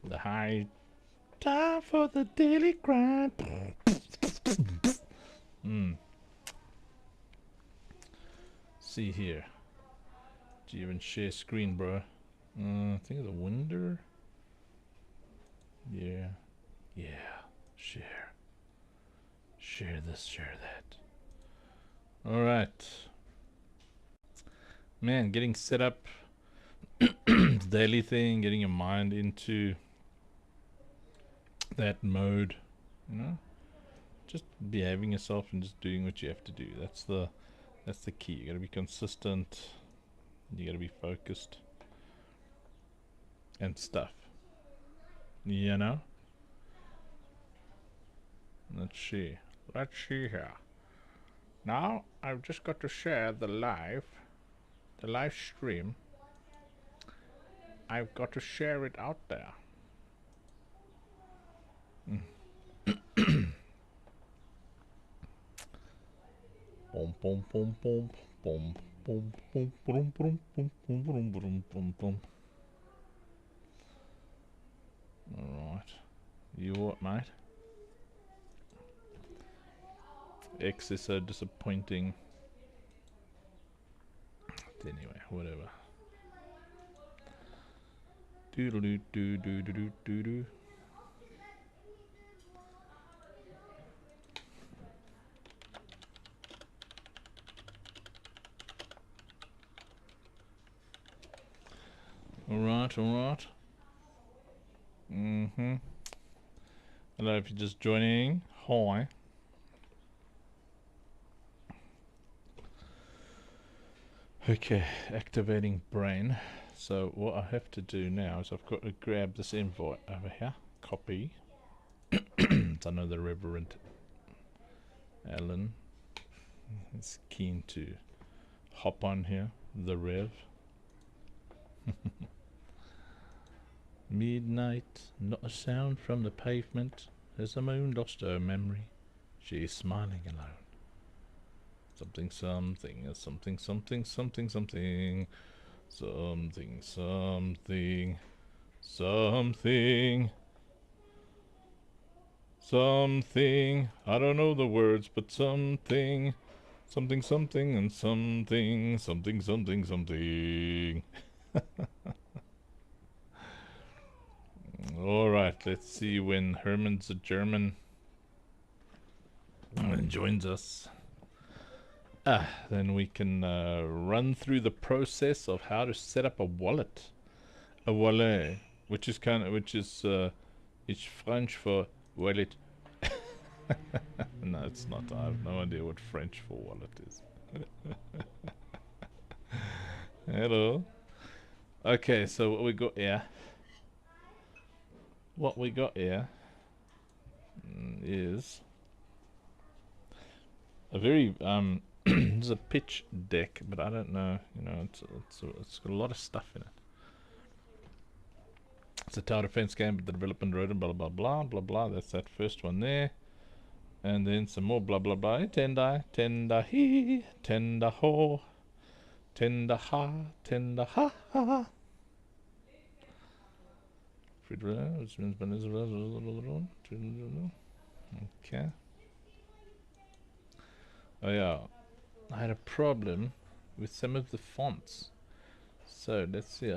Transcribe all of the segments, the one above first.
The high time for the daily grind. See here. Do you even share screen, bro? I think the window. Yeah. Yeah. Share. Share this, share that. Alright. Man, getting set up. Daily thing, getting your mind into that mode, you know, just behaving yourself and just doing what you have to do. That's the key. You gotta be consistent, you gotta be focused and stuff, you know. Let's see here. Now I've just got to share the live stream. I've got to share it out there. Boom, boom, boom, boom, boom, boom, boom, boom, boom, boom, boom, boom, boom, boom, boom. Alright. You what, mate? X is so disappointing. Anyway, whatever. Doodle doo doo doo doo doo doo. Alright, alright. Hello, if you're just joining. Hi. Okay, activating brain. So what I have to do now is I've got to grab this invite over here. Copy. It's another Reverend Alan. He's keen to hop on here. The Rev. Midnight, not a sound from the pavement. Has the moon lost her memory? She is smiling alone. Something, something, something, something, something, something, something, something, something, something. I don't know the words, but something, something, something, and something, something, something, something. Alright, let's see when Herman's a German joins us. Then we can run through the process of how to set up a wallet. A wallet, which is it's French for wallet. No, it's not. I have no idea what French for wallet is. Hello. Okay, so what we got here? What we got here is a very there's a pitch deck, but I don't know. You know, it's got a lot of stuff in it. It's a tower defense game, but the development wrote and blah blah blah blah blah. That's that first one there, and then some more blah blah blah. Tenda he, tenda ho, tenda ha ha. Okay. Oh yeah, I had a problem with some of the fonts. So let's see.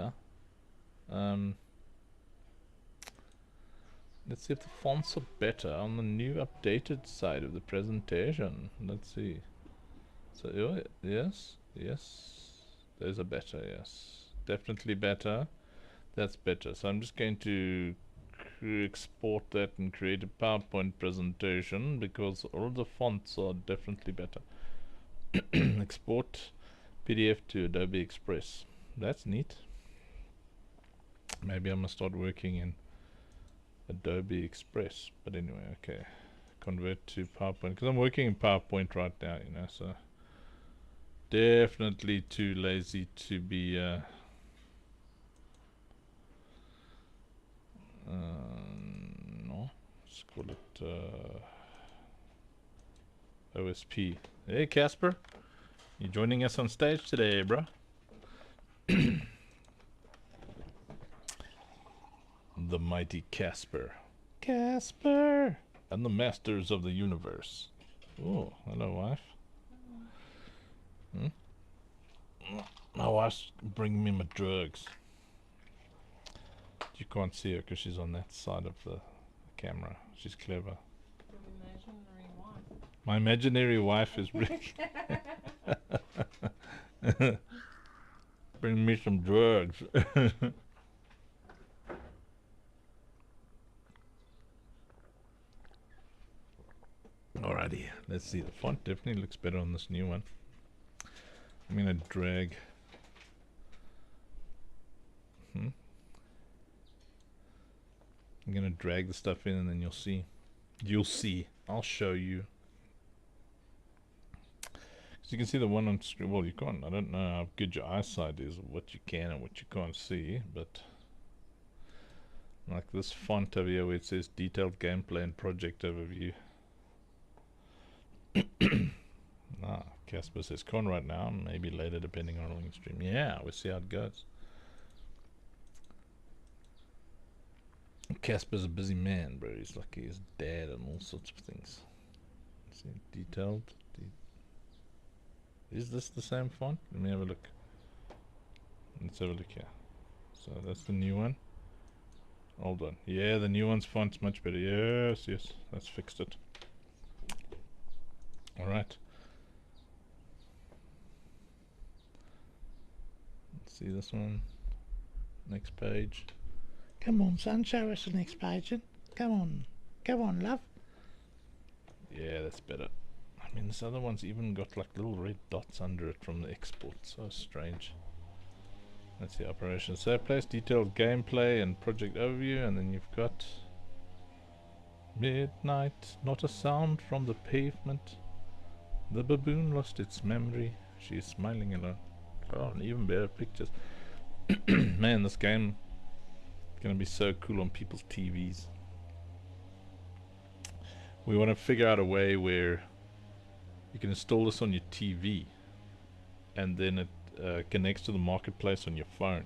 Let's see if the fonts are better on the new updated side of the presentation. Let's see. So yes, those are better. Yes, definitely better. That's better. So I'm just going to export that and create a PowerPoint presentation because all the fonts are definitely better. Export PDF to Adobe Express. That's neat. Maybe I'm gonna start working in Adobe Express. But anyway, okay. Convert to PowerPoint because I'm working in PowerPoint right now, you know. So definitely too lazy to be no, let's call it OSP. Hey Casper, you joining us on stage today, bro? the mighty Casper. Casper! And the masters of the universe. Oh, hello, wife. My wife's bringing me my drugs. You can't see her because she's on that side of the camera. She's clever. Imaginary wife. My imaginary wife is bring me some drugs. Alrighty, let's see. The font definitely looks better on this new one. I'm gonna drag. I'm gonna drag the stuff in and then you'll see. You'll see. I'll show you. So you can see the one on screen. Well, you can't. I don't know how good your eyesight is, or what you can and what you can't see, but like this font over here where it says detailed gameplay and project overview. Casper says con right now, maybe later depending on rolling stream. Yeah, we'll see how it goes. Casper's a busy man, bro. He's like his dad and all sorts of things. Let's see, detailed. Is this the same font? Let me have a look. Let's have a look here. So that's the new one. Old one. Yeah, the new one's font's much better. Yes, yes. That's fixed it. Alright. Let's see this one. Next page. Come on, son, show us the next page. Come on. Come on, love. Yeah, that's better. I mean, this other one's even got like little red dots under it from the export. So strange. Let's see, operation save place, detailed gameplay and project overview, and then you've got midnight, not a sound from the pavement. The baboon lost its memory. She is smiling alone. Oh, and even better pictures. Man, this game is gonna be so cool on people's TVs. We want to figure out a way where you can install this on your TV and then it connects to the marketplace on your phone.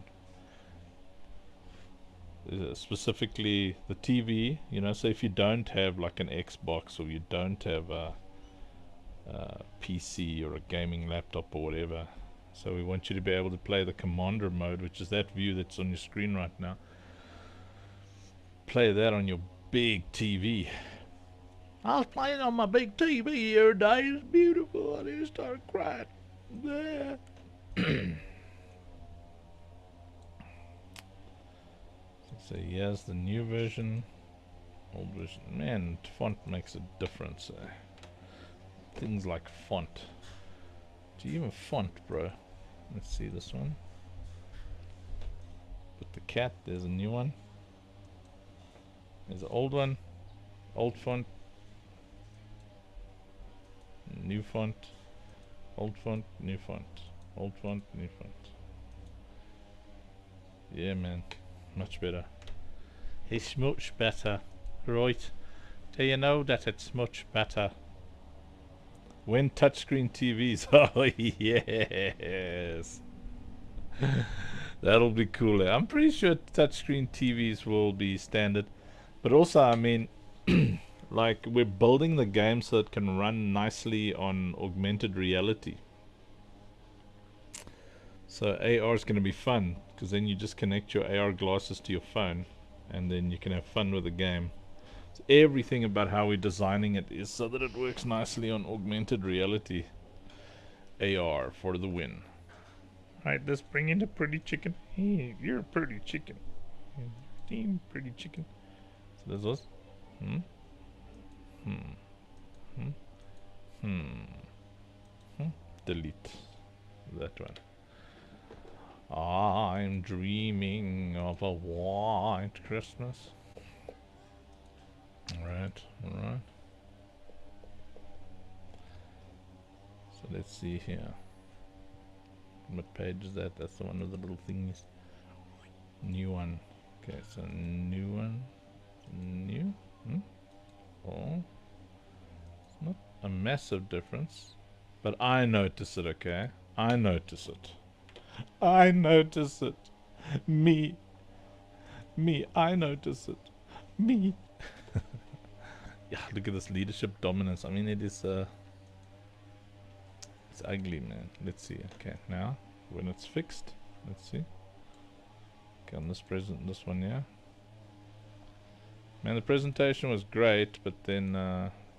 Specifically the TV, you know, so if you don't have like an Xbox or you don't have a PC or a gaming laptop or whatever, so we want you to be able to play the commander mode, which is that view that's on your screen right now. Play that on your big TV. I was playing on my big TV the other day. It's beautiful. I just started crying. Yeah. So here's the new version, old version. Man, font makes a difference. Things like font. Do you even font, bro? Let's see this one. Put the cat. There's a new one. There's an old one. Old font. New font. Old font. New font. Old font. New font. Yeah, man. Much better. It's much better. Right. Do you know that it's much better? When touchscreen TVs. Oh, yes. That'll be cool. I'm pretty sure touchscreen TVs will be standard. But also, I mean, like, we're building the game so it can run nicely on augmented reality. So AR is going to be fun, because then you just connect your AR glasses to your phone, and then you can have fun with the game. So everything about how we're designing it is so that it works nicely on augmented reality. AR for the win. Alright, let's bring in the pretty chicken. Hey, you're a pretty chicken. Team pretty chicken. So there's us. Delete that one. I'm dreaming of a white Christmas. Alright, alright. So let's see here. What page is that? That's the one with the little thingies. New one. Okay, so new one. New? Oh. It's not a massive difference. But I notice it, okay? I notice it. I notice it. Me. Me, I notice it. Me. Yeah, look at this leadership dominance. I mean, it's ugly, man. Let's see. Okay, now when it's fixed, let's see. Okay, on this one, yeah. Man, the presentation was great, but then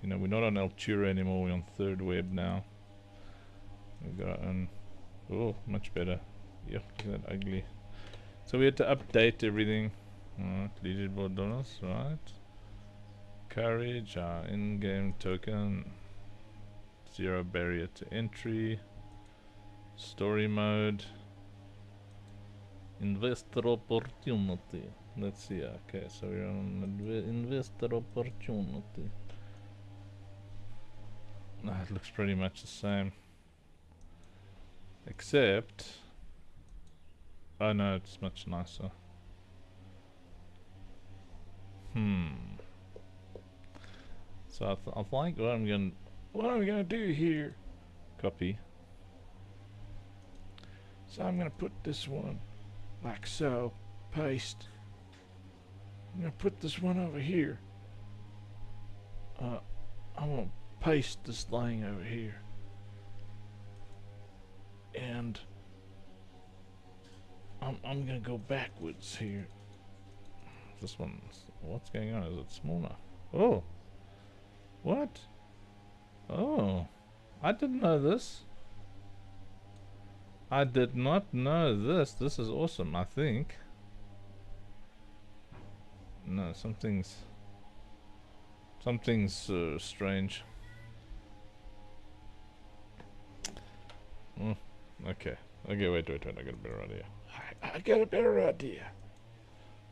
you know, we're not on Altura anymore. We're on Third Web now. We got oh, much better. Yeah, look at that ugly. So we had to update everything. Alright, leaderboard dollars, right? Courage, our in-game token. 0 barrier to entry. Story mode. Investor opportunity. Let's see. Okay, so we're on investor opportunity. It looks pretty much the same. Except... oh no, it's much nicer. So I think what I'm gonna do here. Copy. So I'm gonna put this one like so. Paste. I'm gonna put this one over here. I'm gonna paste this thing over here. And I'm gonna go backwards here. This one's, what's going on? Is it smaller? Oh. What? Oh. I didn't know this. I did not know this. This is awesome, I think. No, something's strange. Okay. Okay, wait. I got a better idea. I got a better idea.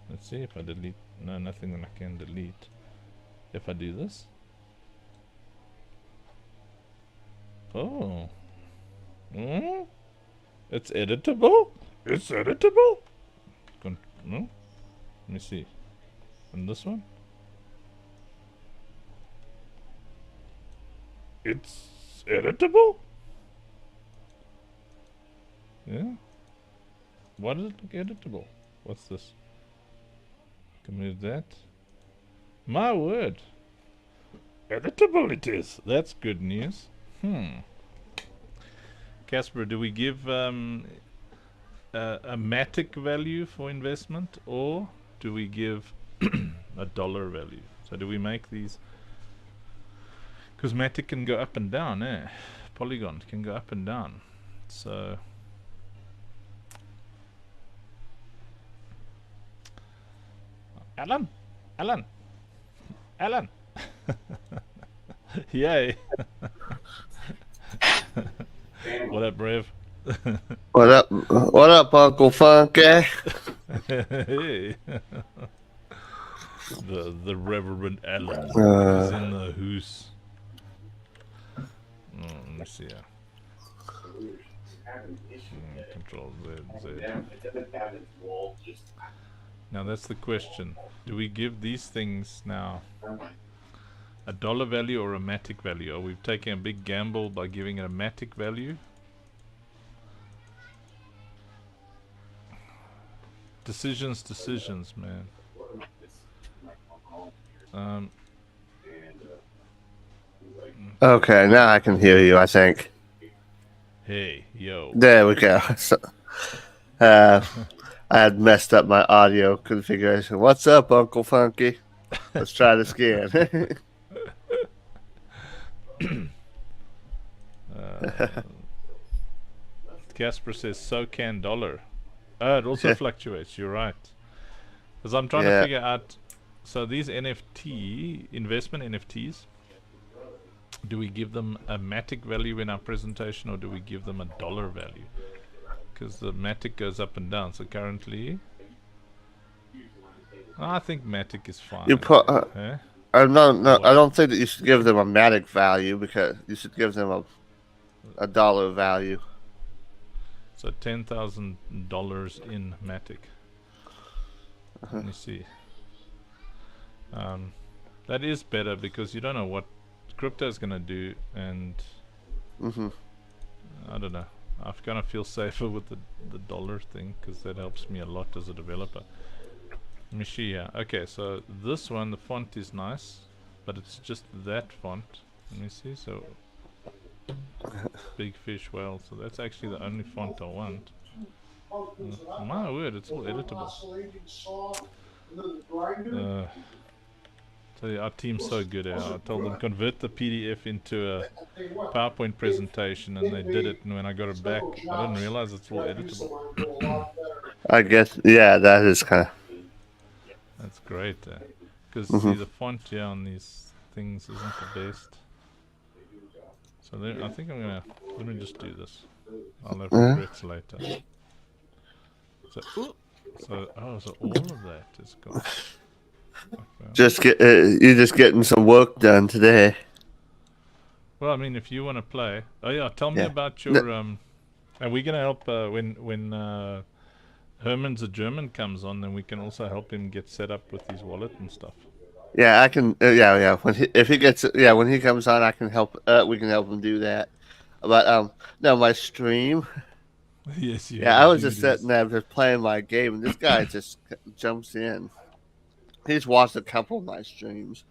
Let's see if I delete. No, nothing that I can delete. If I do this. Oh. It's editable? It's editable? No? Let me see. And this one? It's editable? Yeah? Why does it look editable? What's this? Can move that? My word! Editable it is! That's good news. Casper, do we give a Matic value for investment, or do we give a dollar value? So do we make these? Because Matic can go up and down, eh? Polygon can go up and down. So Alan! Yay! What up, Brev? What up? What up, Uncle Funky? Hey. The Reverend Alan is in the house. Let me see. Control Z. Now that's the question. Do we give these things now a dollar value or a Matic value? Are we taking a big gamble by giving it a Matic value? Decisions, man. Okay, now I can hear you, I think. Hey, yo. There we go. So, I had messed up my audio configuration. What's up, Uncle Funky? Let's try this again. Casper says so can dollar. It also fluctuates, you're right. Because I'm trying to figure out, so these NFT, investment NFTs, do we give them a Matic value in our presentation, or do we give them a dollar value? Because the Matic goes up and down, so currently I think Matic is fine. You put, I don't think that you should give them a Matic value, because you should give them a dollar value. So $10,000 in Matic. Let me see. That is better because you don't know what crypto is gonna do, and I don't know. I kind of feel safer with the dollar thing because that helps me a lot as a developer. Mishia. Okay, so this one, the font is nice, but it's just that font. Let me see. So big fish whale. So that's actually the only font I want. My word, it's all editable. So yeah, our team's so good at it. I told them convert the PDF into a PowerPoint presentation, and they did it. And when I got it back, I didn't realize it's all editable. I guess, yeah, that is kind of. That's great, because Mhm. see the font here on these things isn't the best. So I think I'm gonna let me just do this. I'll have regrets later. So so all of that is gone. Okay. You're just getting some work done today. Well, I mean, if you want to play, oh yeah, tell me Yeah. about your Are we gonna help when Herman's a German comes on? Then we can also help him get set up with his wallet and stuff. Yeah, I can. Yeah. If he gets, when he comes on, I can help. We can help him do that. But no, my stream. Yes, Yeah, I was just sitting there just playing my game, and this guy just jumps in. He's watched a couple of my streams.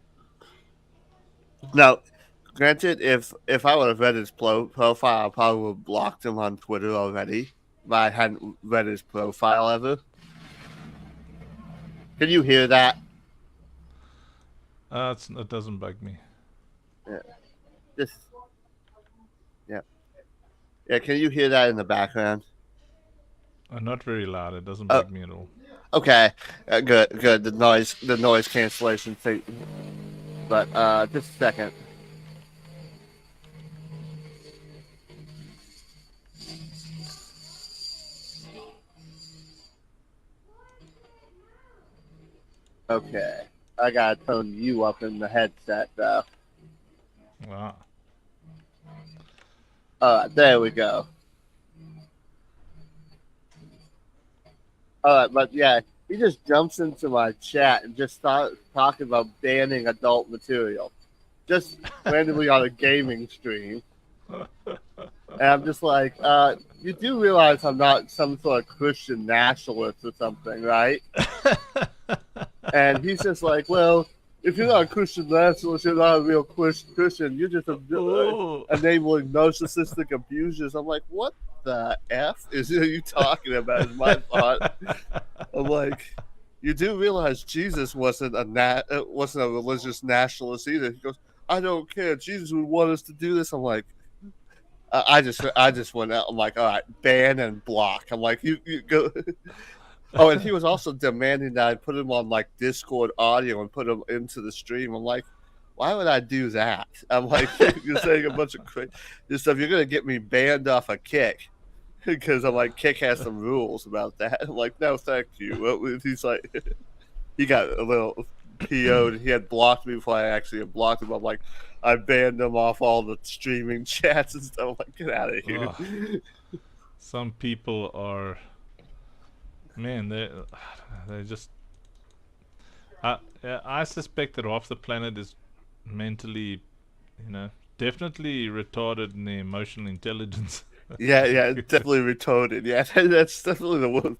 Now, granted, if I would have read his profile, I probably would have blocked him on Twitter already. But I hadn't read his profile ever. Can you hear that? It doesn't bug me. Yeah. Yeah, can you hear that in the background? Not very loud. It doesn't bug me at all. Okay, good. The noise cancellation thing. But just a second. Okay, I gotta turn you up in the headset though. Wow. There we go. But yeah, he just jumps into my chat and just starts talking about banning adult material, just randomly on a gaming stream. And I'm just like, you do realize I'm not some sort of Christian nationalist or something, right? And he's just like, well, if you're not a Christian nationalist, you're not a real Christian. You're just enabling narcissistic abusers. I'm like, what the F are you talking about? Is my thought. I'm like, you do realize Jesus wasn't a religious nationalist either. He goes, I don't care. Jesus would want us to do this. I'm like, I just went out. I'm like, all right, ban and block. I'm like, you go. Oh, and he was also demanding that I put him on like Discord audio and put him into the stream. I'm like, why would I do that? I'm like, you're saying a bunch of crazy stuff. You're gonna get me banned off a Kick because I'm like, Kick has some rules about that. I'm like, no, thank you. He's like, he got a little PO'd. He had blocked me before I actually had blocked him. I'm like, I banned him off all the streaming chats and stuff. I'm like, get out of here. Oh. Some people are. Man, they just. I suspect that half the planet is mentally, definitely retarded in their emotional intelligence. Yeah, definitely retarded. Yeah, that's definitely the one.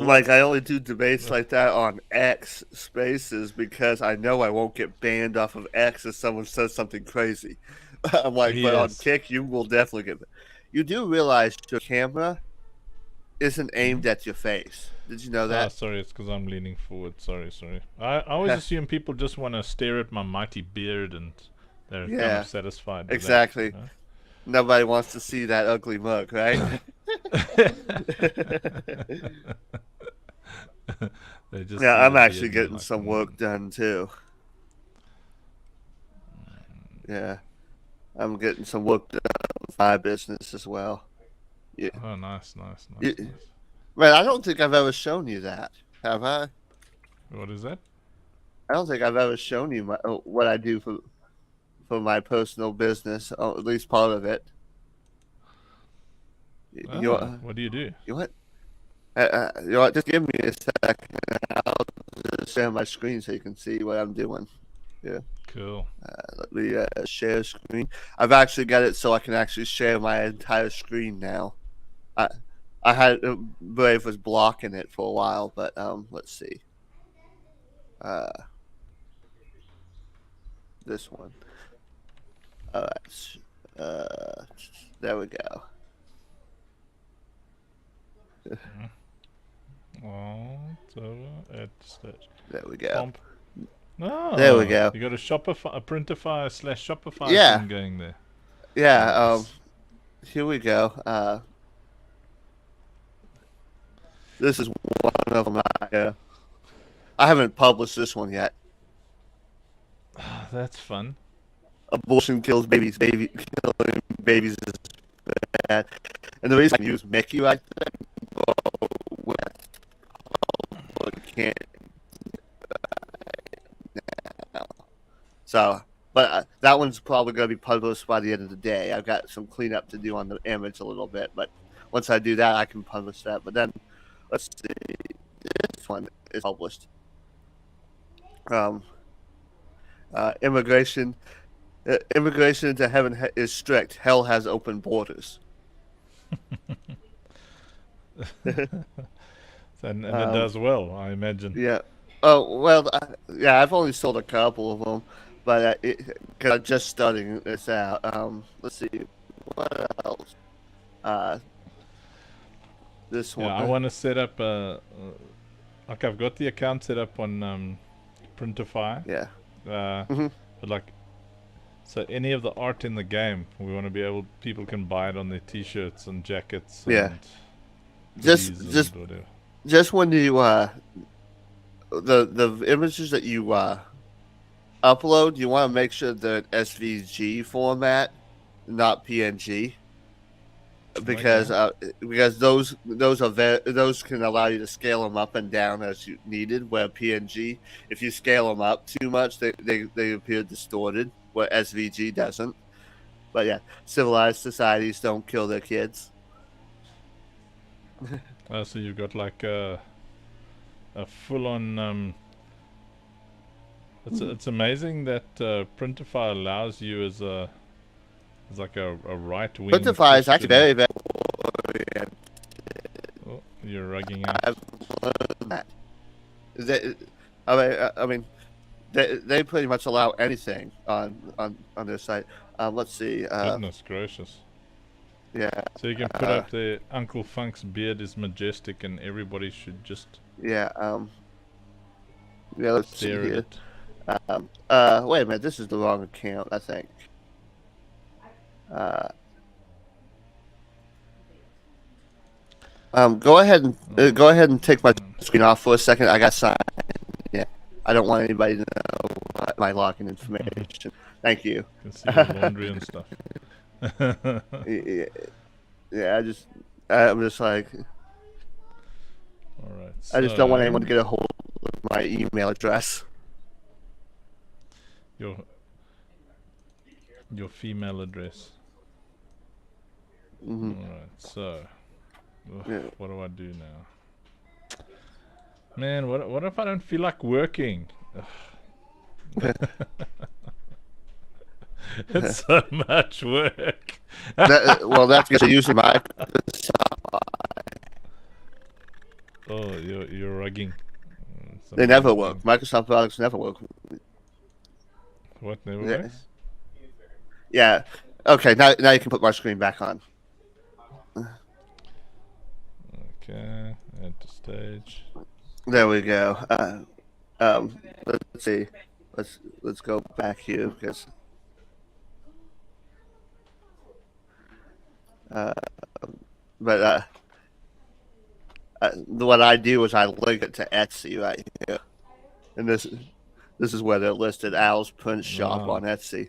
Like I only do debates like that on X Spaces because I know I won't get banned off of X if someone says something crazy. I'm like, but on Kick, you will definitely get. You do realize your camera isn't aimed at your face. Did you know that? Oh, sorry, it's because I'm leaning forward. Sorry. I always assume people just want to stare at my mighty beard and they're kind of satisfied with exactly. That, Nobody wants to see that ugly mug, right? Yeah, I'm actually getting some work done too. Yeah, I'm getting some work done with my business as well. Yeah. Oh, nice. Man, I don't think I've ever shown you that, have I? What is that? I don't think I've ever shown you what I do for my personal business, or at least part of it. What do you do? You what? You know, just give me a second. I'll just share my screen so you can see what I'm doing. Yeah. Cool. Let me share screen. I've actually got it so I can actually share my entire screen now. I had Brave was blocking it for a while, but let's see. This one. All right. There we go. Oh, it's over at stage. There we go. Pump. No, There we go. You got a Shopify, a Printify / Shopify Yeah. thing going there. Yeah. Nice. Here we go. This is one of them. I haven't published this one yet. That's fun. Abortion kills babies. Killing babies is bad. And the reason I use Mickey right there, can't. So, but that one's probably going to be published by the end of the day. I've got some cleanup to do on the image a little bit, but once I do that, I can publish that. But then, let's see, this one is published. Immigration into heaven is strict. Hell has open borders. And it does well, I imagine. Yeah. Oh well. Yeah, I've only sold a couple of them, but cause I'm just starting this out. Let's see, what else? This one. Yeah, I want to set up like I've got the account set up on Printify. Yeah. But like, so any of the art in the game, we want to be able, people can buy it on their T-shirts and jackets. Yeah. And Just whatever. Just when you the images that you upload, you want to make sure they're SVG format, not PNG, because those are those can allow you to scale them up and down as you needed. Where PNG, if you scale them up too much, they appear distorted. Where SVG doesn't. But yeah, civilized societies don't kill their kids. So you've got like a full-on. It's amazing that Printify allows you as like a right-wing. Printify is actually very, very. Oh, you're rugging out. I've learned that. I mean, they pretty much allow anything on their site. Let's see. Goodness gracious. Yeah. So you can put up there, Uncle Funk's beard is majestic and everybody should just Yeah. Yeah. Let's see stare at here. it. Wait a minute. This is the wrong account, I think. Go ahead and take my screen off for a second. I got signed. Yeah. I don't want anybody to know my login information. Thank you. You can see the laundry and stuff. Yeah, I'm just like, Alright. I just don't want anyone to get a hold of my email address. Your female address. Alright, so what do I do now? Man, what if I don't feel like working? It's so much work. Well, that's because usually my. Oh, you're rugging. They never work. Microsoft products never work. What never Yeah. works? Yeah. Okay. Now you can put my screen back on. Okay, add to stage. There we go. Let's see. Let's go back here because. What I do is I link it to Etsy right here, and this is where they're listed. Al's Print Shop Wow. on Etsy.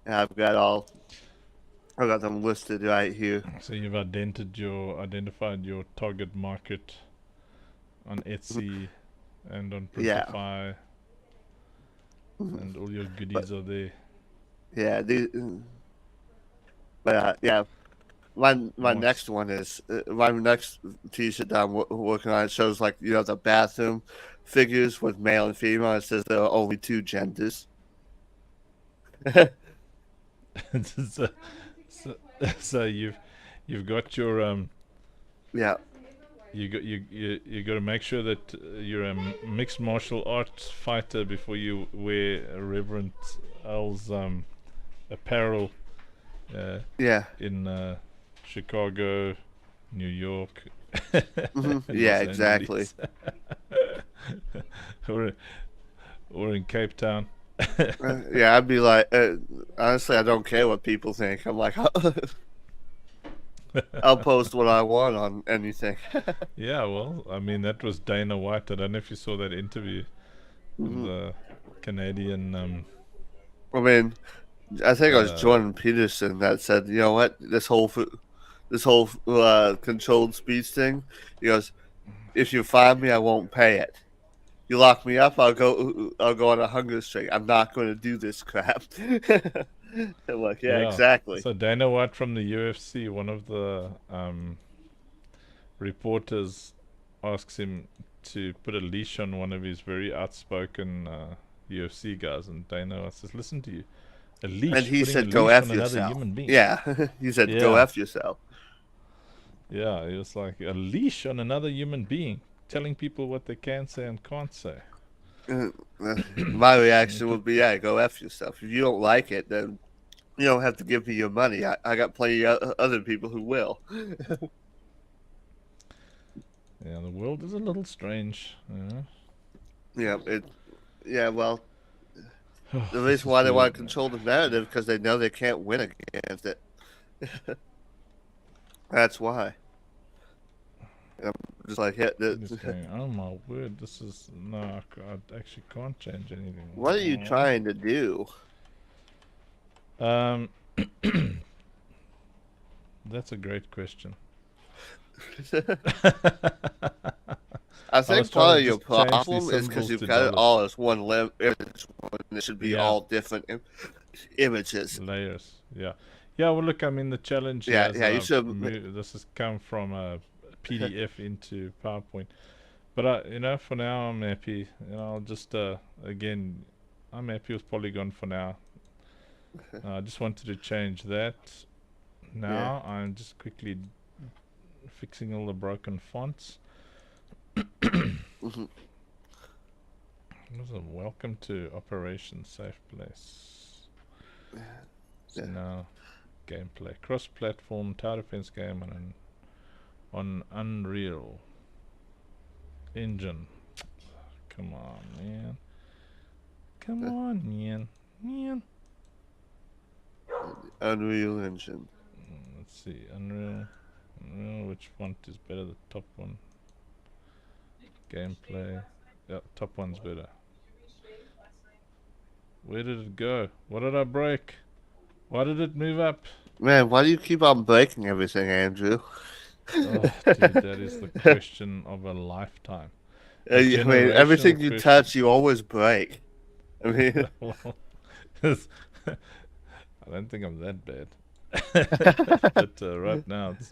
And I've got them listed right here. So you've identified your target market on Etsy and on Yeah. Printify, and all your goodies are there. Yeah, yeah. My Nice. next one is my next T-shirt that I'm working on. It shows like the bathroom figures with male and female. It says there are only two genders. so you've got your Yeah. You got to make sure that you're a mixed martial arts fighter before you wear Reverend Al's apparel Yeah. in Chicago, New York, Hmm. and Yeah. Los Exactly. Angeles. or, or in Cape Town. Yeah. I'd be like, honestly, I don't care what people think. I'm like, I'll post what I want on anything. Yeah, well, I mean, that was Dana White. I don't know if you saw that interview with Hmm. the Canadian. I mean, I think it was Uh, Jordan Peterson that said, you know what, this whole controlled speech thing. He goes, if you find me, I won't pay it. You lock me up, I'll go on a hunger strike. I'm not going to do this crap. I'm like, yeah, yeah. exactly. So Dana White from the UFC, one of the reporters asks him to put a leash on one of his very outspoken UFC guys, and Dana White says, "Listen to you, a And leash, he putting a said, go leash on F another yourself. human being." Yeah, he said, go Yeah, F yourself. yeah. He was like, a leash on another human being, telling people what they can say and can't say. Uh, My reaction would be, yeah, go F yourself. If you don't like it, then you don't have to give me your money. I got plenty of other people who will. Yeah, the world is a little strange. Yeah, yeah, well, Oh, the this reason is why they weird, want to man. control the narrative because they know they can't win against it. That's why. I'm just like, yeah, I'm just going, oh my word, this is no, I actually can't change anything. what are you trying to do? Um, that's a great question. I I was think trying part to of your just change these problem is because symbols you've to got it dollars. all as one image. It should be Yeah, all different images. layers. Yeah, yeah. Well, look, I mean, the challenge here Yeah, is yeah, that you I've should. this has come from a PDF into PowerPoint. But for now, I'm happy. I'll just again, I'm happy with Polygon for now. I just wanted to change that. Yeah. Now I'm just quickly fixing all the broken fonts. Hmm. Listen, welcome to Operation Safe Place. So Yeah. now, gameplay. Cross-platform tower defense game on Unreal Engine. Come on, man. Come on, man. Man. Unreal Engine. Let's see. Unreal. Which font is better? The top one. Gameplay. Yeah, top one's better. Where did it go? What did I break? Why did it move up? Man, why do you keep on breaking everything, Andrew? Oh, dude, that is the question of a lifetime. A I mean, generational everything you question. touch, you always break. I mean, Well, I don't think I'm that bad. But right now, it's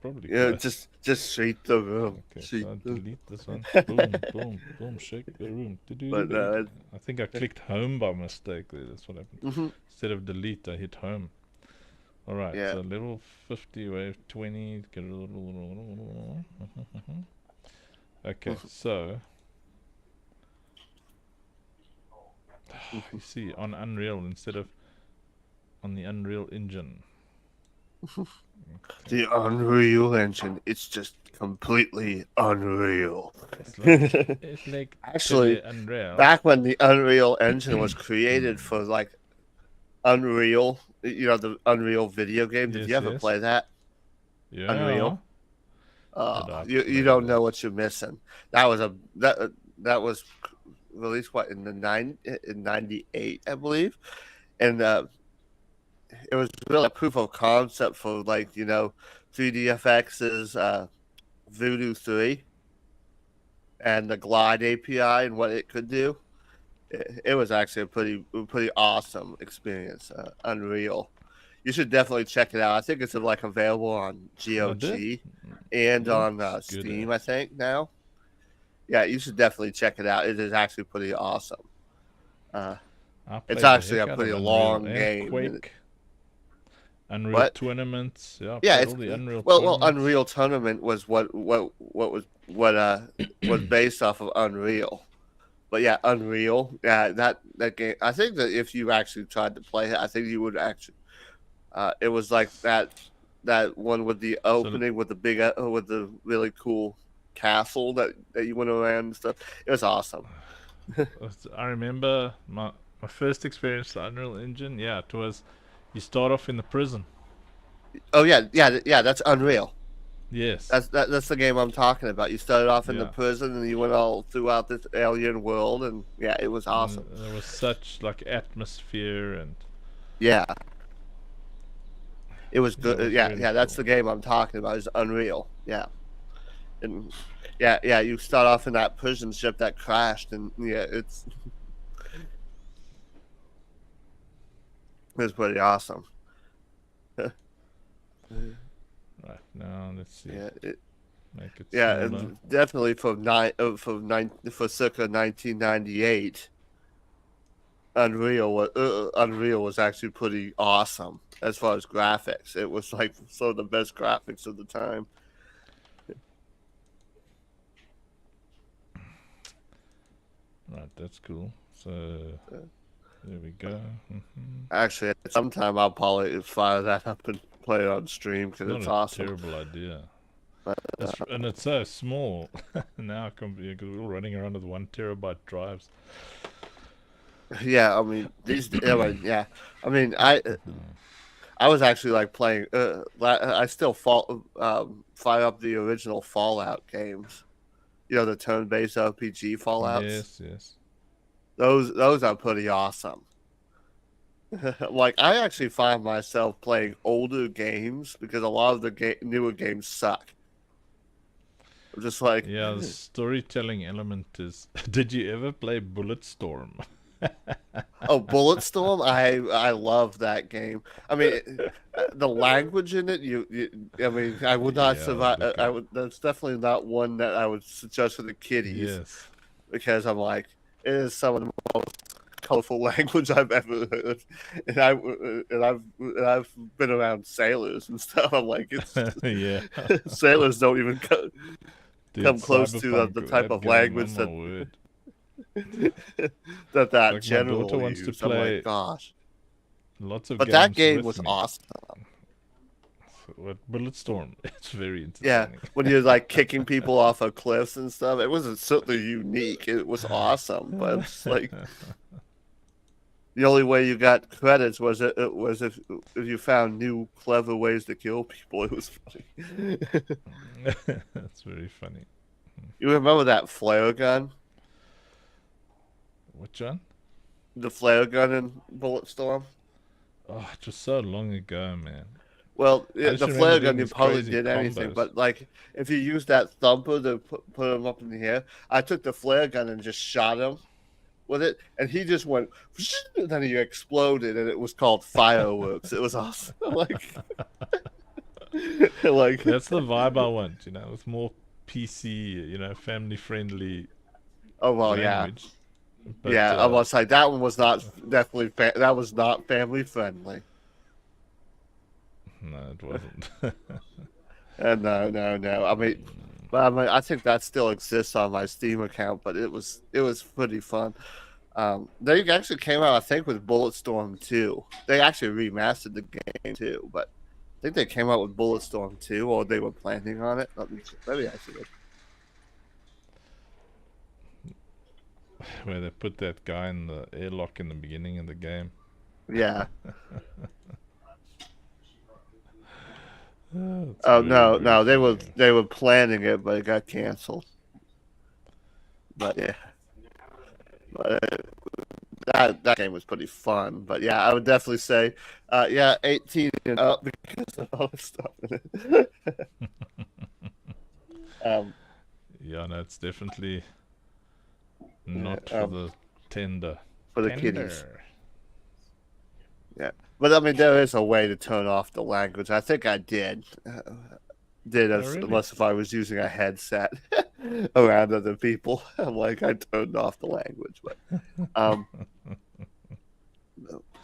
probably yeah, close. just sweep the room. Okay, Sweep so I'll the. delete this one. Boom, boom, boom, shake the room. But no, I think I clicked home by mistake there. That's what happened. hmm Instead of delete, I hit home. Alright, yeah. so level 50, wave 20. Okay, so you see, on Unreal instead of on the Unreal Engine. The Unreal Engine, it's just completely unreal. It's like Actually, Unreal. back when the Unreal Engine was created for like Unreal, the Unreal video game, did you Yes, ever yes. play that? Yeah. Unreal? Did I You play don't know that? what you're missing. That was released in '98, I believe, and it was really a proof of concept for 3DFX's Voodoo 3 and the Glide API and what it could do. It was actually a pretty awesome experience. Unreal. You should definitely check it out. I think it's available on I did. GOG and on Looks good, Steam. I think now. Yeah, you should definitely check it out. It is actually pretty awesome. I It's played the actually heck a out pretty of Unreal long and game. Quake. Unreal What? Tournaments. Yeah, I Yeah, played it's all the Unreal well, Tournaments. Unreal Tournament was what was based off of Unreal. But yeah, Unreal. Yeah, that game. I think that if you actually tried to play it, I think you would actually. It was like that one with the So opening with the big with the really cool castle that you went around and stuff. It was awesome. I remember my first experience with the Unreal Engine. Yeah, it was you start off in the prison. Oh yeah. That's Unreal. Yes. That's the game I'm talking about. You started off in the Yeah. prison and you went all throughout this alien world, and yeah, it was And awesome. there was such like atmosphere, and Yeah, it was yeah, it good. was Yeah, really yeah, that's cool. the game I'm talking about. Is Unreal. Yeah, and yeah. You start off in that prison ship that crashed, and yeah, it's pretty awesome. Right now, let's see. Yeah, Make it yeah, smaller. and definitely for circa 1998, Unreal was actually pretty awesome as far as graphics. It was like some of the best graphics of the time. Right, that's cool. So there we go. Actually, at some time I'll probably fire that up and play it on stream because Not it's a awesome. terrible idea. But, And it's so small now, because we're all running around with 1 terabyte drives. yeah, I mean yeah. I mean, I was actually like playing. I still fire up the original Fallout games. You know, the turn-based RPG Fallouts. Yes, yes. Those are pretty awesome. Like I actually find myself playing older games because a lot of the newer games suck. I'm just like, Yeah, the storytelling element is. Did you ever play Bulletstorm? oh, Bulletstorm, I love that game. I mean, the language in it, I mean, I would not Yeah, survive. look I at. would. That's definitely not one that I would suggest for the kiddies Yes. because I'm like, it is some of the most colorful language I've ever heard, and I've been around sailors and stuff. I'm like, it's Yeah. sailors don't even Dude, come close to Cyberpunk, the type that of game, oh language my word. that Like, my daughter general wants to use. I'm like, play gosh. lots of But that games game with was me. awesome. What Bulletstorm? It's very Yeah, entertaining. when you're like kicking people off of cliffs and stuff, it wasn't certainly unique. It was awesome, but it's like the only way you got credits it was if you found new clever ways to kill people. It was funny. That's very funny. You remember that flare gun? Which one? The flare gun in Bulletstorm? Oh, it was so long ago, man. Well, I yeah, just the remember flare doing gun you these probably crazy did anything, combos. but like if you use that thumper to put him up in the air, I took the flare gun and just shot him with it, and he just went, and then he exploded, and it was called fireworks. It was awesome. Like, That's the vibe I want, you know, with more PC, you know, family friendly oh well, yeah, language. But yeah. I was like, that one was not definitely that was not family friendly. no, it wasn't. And no. I mean, but I think that still exists on my Steam account, but it was pretty fun. They actually came out, I think, with Bulletstorm 2. They actually remastered the game too, but I think they came out with Bulletstorm 2, or they were planning on it. Let me actually look. Where they put that guy in the airlock in the beginning of the game. Yeah. It's Oh very, no, very funny. they were planning it, but it got canceled. But yeah, but that game was pretty fun. But yeah, I would definitely say, yeah, 18 and up because of all the stuff in it. Yeah, no, it's definitely not Yeah, for the tender. for the Tender. kiddies. Yeah, but I mean, there is a way to turn off the language. I think I did. Really? Unless if I was using a headset around other people. I'm like, I turned off the language. But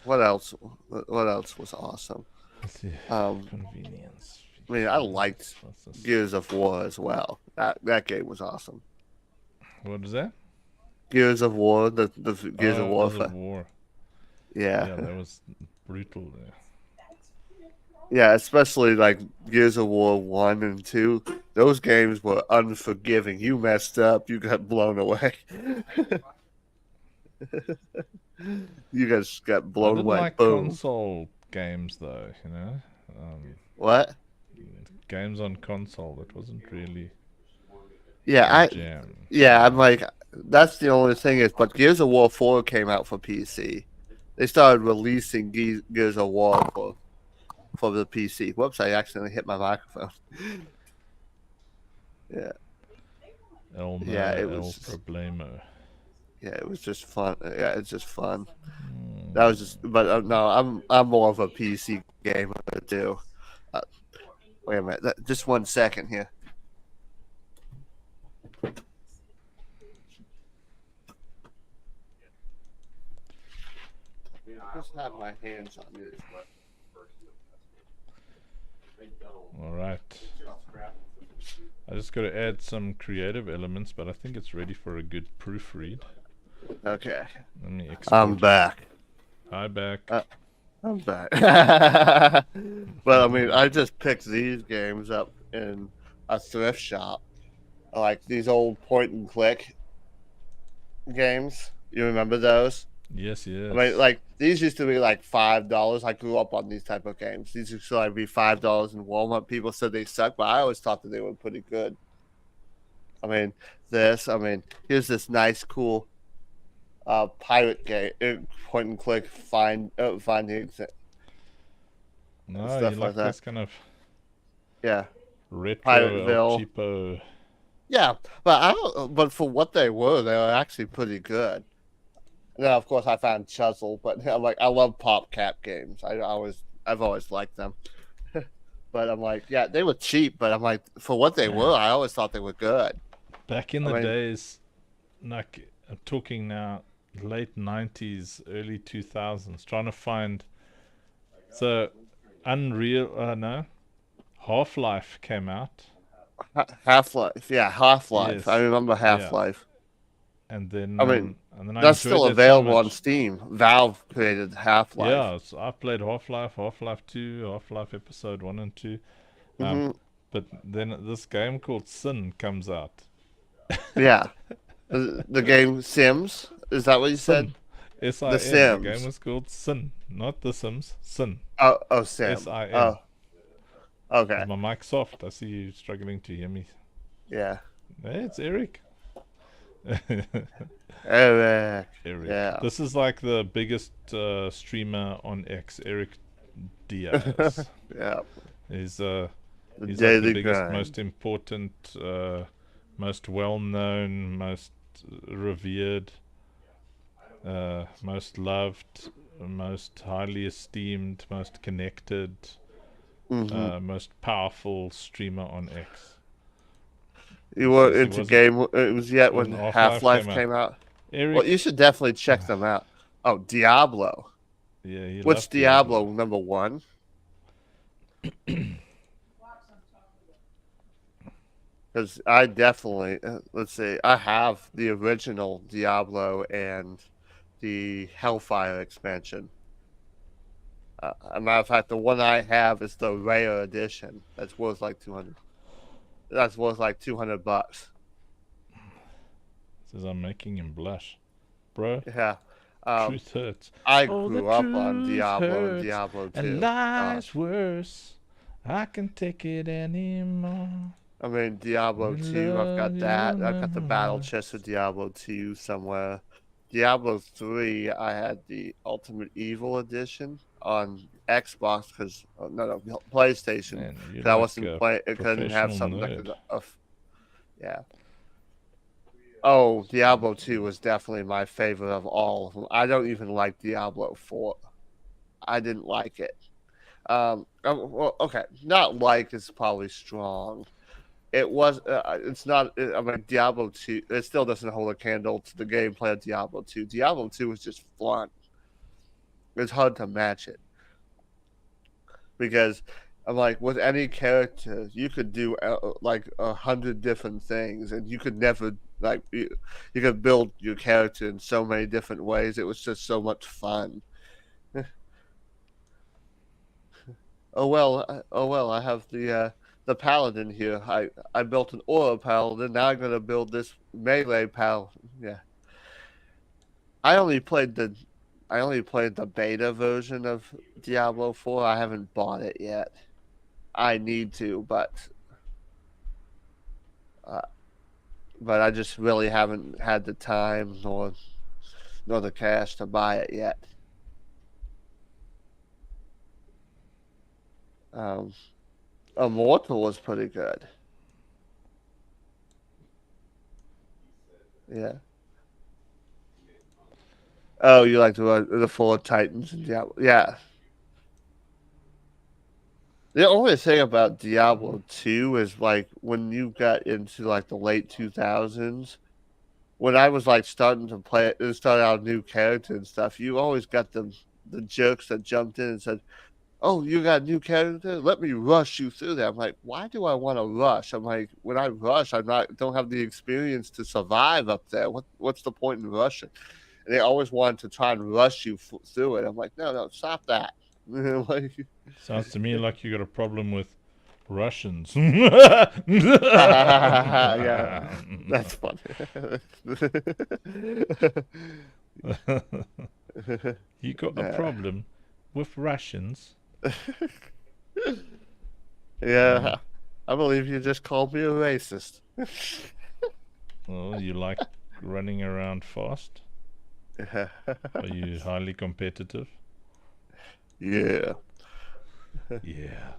what else? What else was awesome? Let's see. Um, Convenience. I mean, I liked What's this? Gears of War as well. That game was awesome. What is that? Gears of War, the Gears of Oh, War. Gears of War. Yeah. Yeah, that was brutal there. Yeah, especially like Gears of War 1 and 2. Those games were unforgiving. You messed up, you got blown away. You guys got I blown didn't away. like Boom. console games though, you know. What? Games on console, that wasn't really Yeah, a jam. I'm like, that's the only thing is, but Gears of War 4 came out for PC. They started releasing Gears of War for the PC. Whoops, I accidentally hit my microphone. Yeah. Yeah, it El was. Problemo. Yeah, it was just fun. Yeah, it's just fun. Hmm. That was just, but no, I'm more of a PC gamer too. Wait a minute, just 1 second here. Just have my hands on this. Alright. I just gotta add some creative elements, but I think it's ready for a good proofread. Okay, Let me export. I'm back. Hi, back. I'm back. But I mean, I just picked these games up in a thrift shop, like these old point and click games. You remember those? Yes, yes. I mean, like these used to be like $5. I grew up on these type of games. These used to like be $5 in Walmart. People said they suck, but I always thought that they were pretty good. I mean, here's this nice, cool pirate game, point and click, find the No, stuff you like like that. this kind of yeah, retro Pirateville. El Cheapo. yeah. But for what they were actually pretty good. Now, of course, I found Chuzzle, but I'm like, I love PopCap games. I've always liked them. But I'm like, yeah, they were cheap, but I'm like, for what they were, I always thought they were good. Back in I the mean- days, like I'm talking now, late 90s, early 2000s, trying to find. So, no, Half-Life came out, Half-Life, yeah, Half-Life. Yes. I remember Half-Life. and then I mean, and then I That's enjoyed still that available so on much. Steam. Valve created Half-Life. Yeah, so I played Half-Life, Half-Life 2, Half-Life Episode 1 and 2. Mhm. But then this game called Sin comes out. Yeah. The game Sims? Is that what you said? Sin. S-I-N. The The Sims. game was called Sin. Not The Sims. Sin. Oh, Sim. S-I-M. Oh. Okay. Is my mic soft? I see you struggling to hear me. Yeah. Hey, it's Eric. Eric. Eric. Yeah. This is like the biggest streamer on X, Eric Diaz. Yeah. He's The like daily the biggest, grind. most important, most well-known, most revered, most loved, most highly esteemed, most connected, Mhm. most powerful streamer on X. You were Says he into wasn't- game. It was yet when when Half-Life Half-Life came came out. Eric, Well, you should definitely check them out. Oh, Diablo. yeah, he Which loved Diablo? Number 1? Because I definitely, let's see, I have the original Diablo and the Hellfire expansion. As a matter of fact, the one I have is the rare edition. That's worth like 200. That's worth like $200. Says I'm making him blush, bro. Yeah. Truth hurts. I Oh, the grew up on truth Diablo and hurts, Diablo 2. And life's worse. I can take it anymore. I mean, Diablo We 2, I've got love that. you I've got the battle more. chest of Diablo 2 somewhere. Diablo 3, I had the Ultimate Evil edition on Xbox because no, PlayStation. Man, you're 'Cause I like wasn't a play. It couldn't have professional something that nerd. could. Yeah. Oh, Diablo 2 was definitely my favorite of all of them. I don't even like Diablo 4. I didn't like it. Well, okay, not like is probably strong. It was. It's not. I mean, Diablo 2. It still doesn't hold a candle to the gameplay of Diablo 2. Diablo 2 was just fun. It's hard to match it. because I'm like, with any character, you could do like 100 different things, and you could never like you could build your character in so many different ways. It was just so much fun. Oh well, I have the paladin here. I built an aura paladin. Now I'm gonna build this melee paladin. Yeah, I only played the I only played the beta version of Diablo 4. I haven't bought it yet. I need to, uh, but I just really haven't had the time nor the cash to buy it yet. Um, Immortal was pretty good. Yeah. Oh, you like the Four Titans and Diablo? Yeah. The only thing about Diablo 2 is like when you got into like the late 2000s, when I was like starting to play it, start out a new character and stuff, you always got the jerks that jumped in and said, "Oh, you got a new character? Let me rush you through that." I'm like, "Why do I want to rush?" I'm like, when I rush, I'm not don't have the experience to survive up there. What's the point in rushing? And they always wanted to try and rush you through it. I'm like, no, stop that. Like, Sounds to me like you got a problem with Russians. yeah, that's funny. You got a problem with Russians? Yeah, I believe you just called me a racist. Oh, you like running around fast? Are you highly competitive? Yeah. Yeah.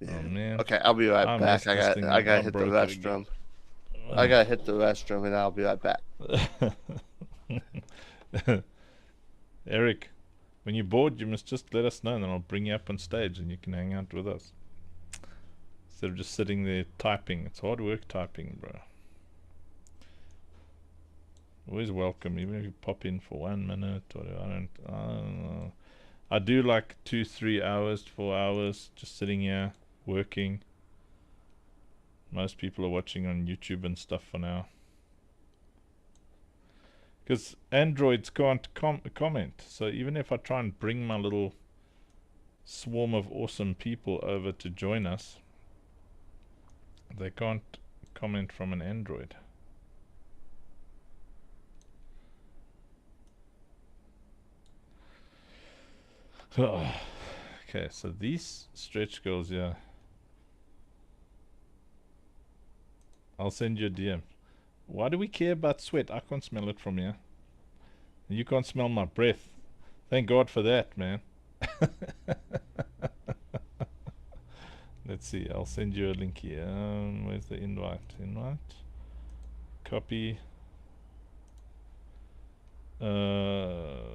Oh man. Okay, I'll be right I back. messed this thing I up. gotta I hit the broke it again. restroom. I gotta hit the restroom, and I'll be right back. Eric, when you're bored, you must just let us know, and then I'll bring you up on stage, and you can hang out with us instead of just sitting there typing. It's hard work typing, bro. Always welcome, even if you pop in for 1 minute or I don't know. I do like 2-3 hours, 4 hours just sitting here working. Most people are watching on YouTube and stuff for now, because androids can't comment. So even if I try and bring my little swarm of awesome people over to join us, they can't comment from an android. Okay, so these stretch goals, yeah. I'll send you a DM. Why do we care about sweat? I can't smell it from here. You can't smell my breath. Thank God for that, man. Let's see, I'll send you a link here. Where's the invite? Invite. Copy.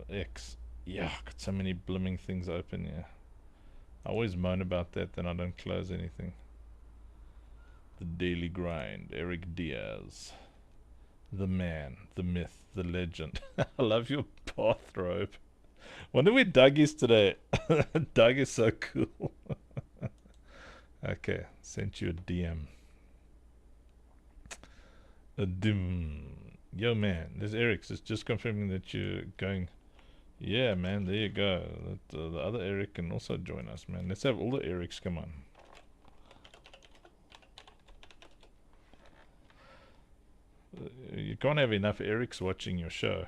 X. Yeah, got so many blooming things open here. I always moan about that, then I don't close anything. The Daily Grind, Eric Diaz. The man, the myth, the legend. I love your bathrobe. Wonder where Doug is today. Doug is so cool. Okay, sent you a DM. A dim. Yo man, there's Eric. It's just confirming that you're going. Yeah man, there you go. The other Eric can also join us, man. Let's have all the Erics come on. You can't have enough Erics watching your show.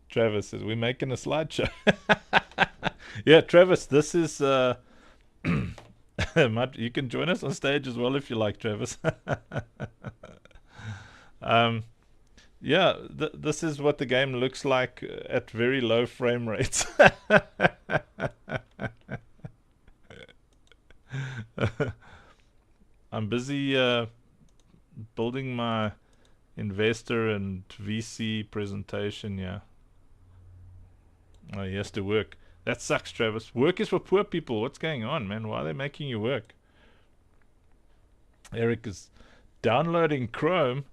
Travis says, we're making a slideshow. Yeah, Travis, this is you can join us on stage as well if you like, Travis. Yeah, this is what the game looks like at very low frame rates. I'm busy building my investor and VC presentation. Yeah. Oh, he has to work. That sucks, Travis. Work is for poor people. What's going on, man? Why are they making you work? Eric is downloading Chrome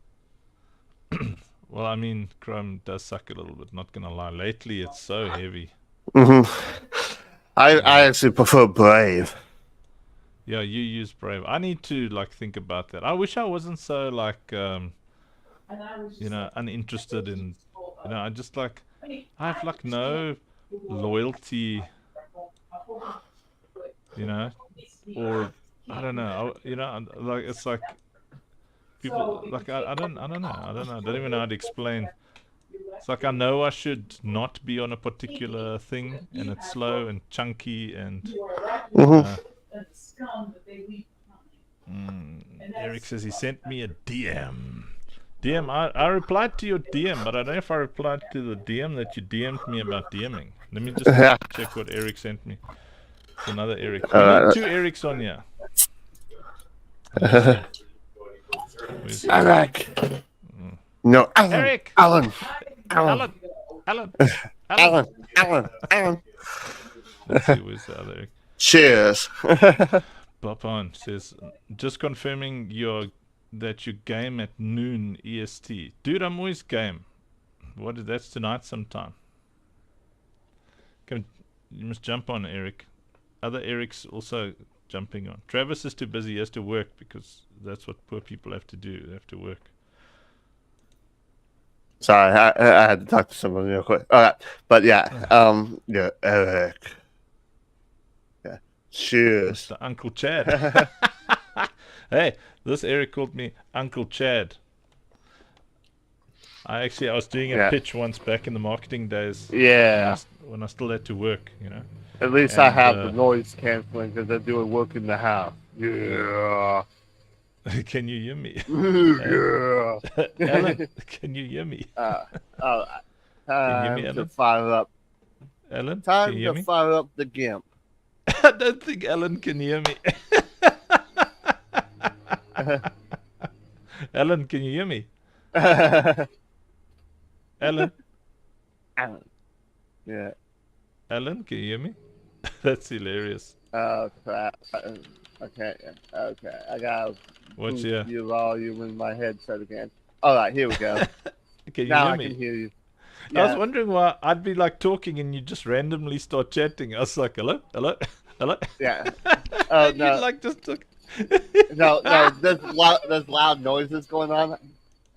Well, I mean, Chrome does suck a little bit. Not gonna lie. Lately, it's so heavy. I actually prefer Brave. Yeah, you use Brave. I need to like think about that. I wish I wasn't so like uninterested in I just like I have like no loyalty, or I don't know. Like it's like people like I don't know. I don't even know how to explain. It's like I know I should not be on a particular thing, and it's slow and chunky and. Uh, Eric says he sent me a DM. I replied to your DM, but I don't know if I replied to the DM that you DM'd me about DMing. Let me just check what Eric sent me. It's another Eric. We need two Erics on here. Eric. No, Alan. Eric. Alan. Alan. Let's see, where's the other Eric? Cheers. Bopon says, just confirming that you game at noon EST. Dude, I'm always game. That's tonight sometime. You must jump on, Eric. Other Eric's also jumping on. Travis is too busy. He has to work because that's what poor people have to do. They have to work. Sorry, I had to talk to someone real quick. All right, but yeah, Eric. Yeah, cheers. Mr. Uncle Chad. Hey, this Eric called me Uncle Chad. I was doing a pitch once back in the marketing days. Yeah. When I still had to work, At least I have the noise canceling because they're doing work in the house. Yeah. Can you hear me? Yeah. Alan, can you hear me? Time to fire up. Alan, Time can you hear to me? fire up the GIMP. I don't think Alan can hear me. Alan, can you hear me? Alan? Yeah. Alan, can you hear me? That's hilarious. Oh, crap. Okay. I gotta What's boost your volume in my headset again. All right, here we go. Can you now hear I me? can hear you. I was wondering why I'd be like talking and you just randomly start chatting. I was like, hello? Yeah. Oh, and no. you like just took. No, there's loud noises going on.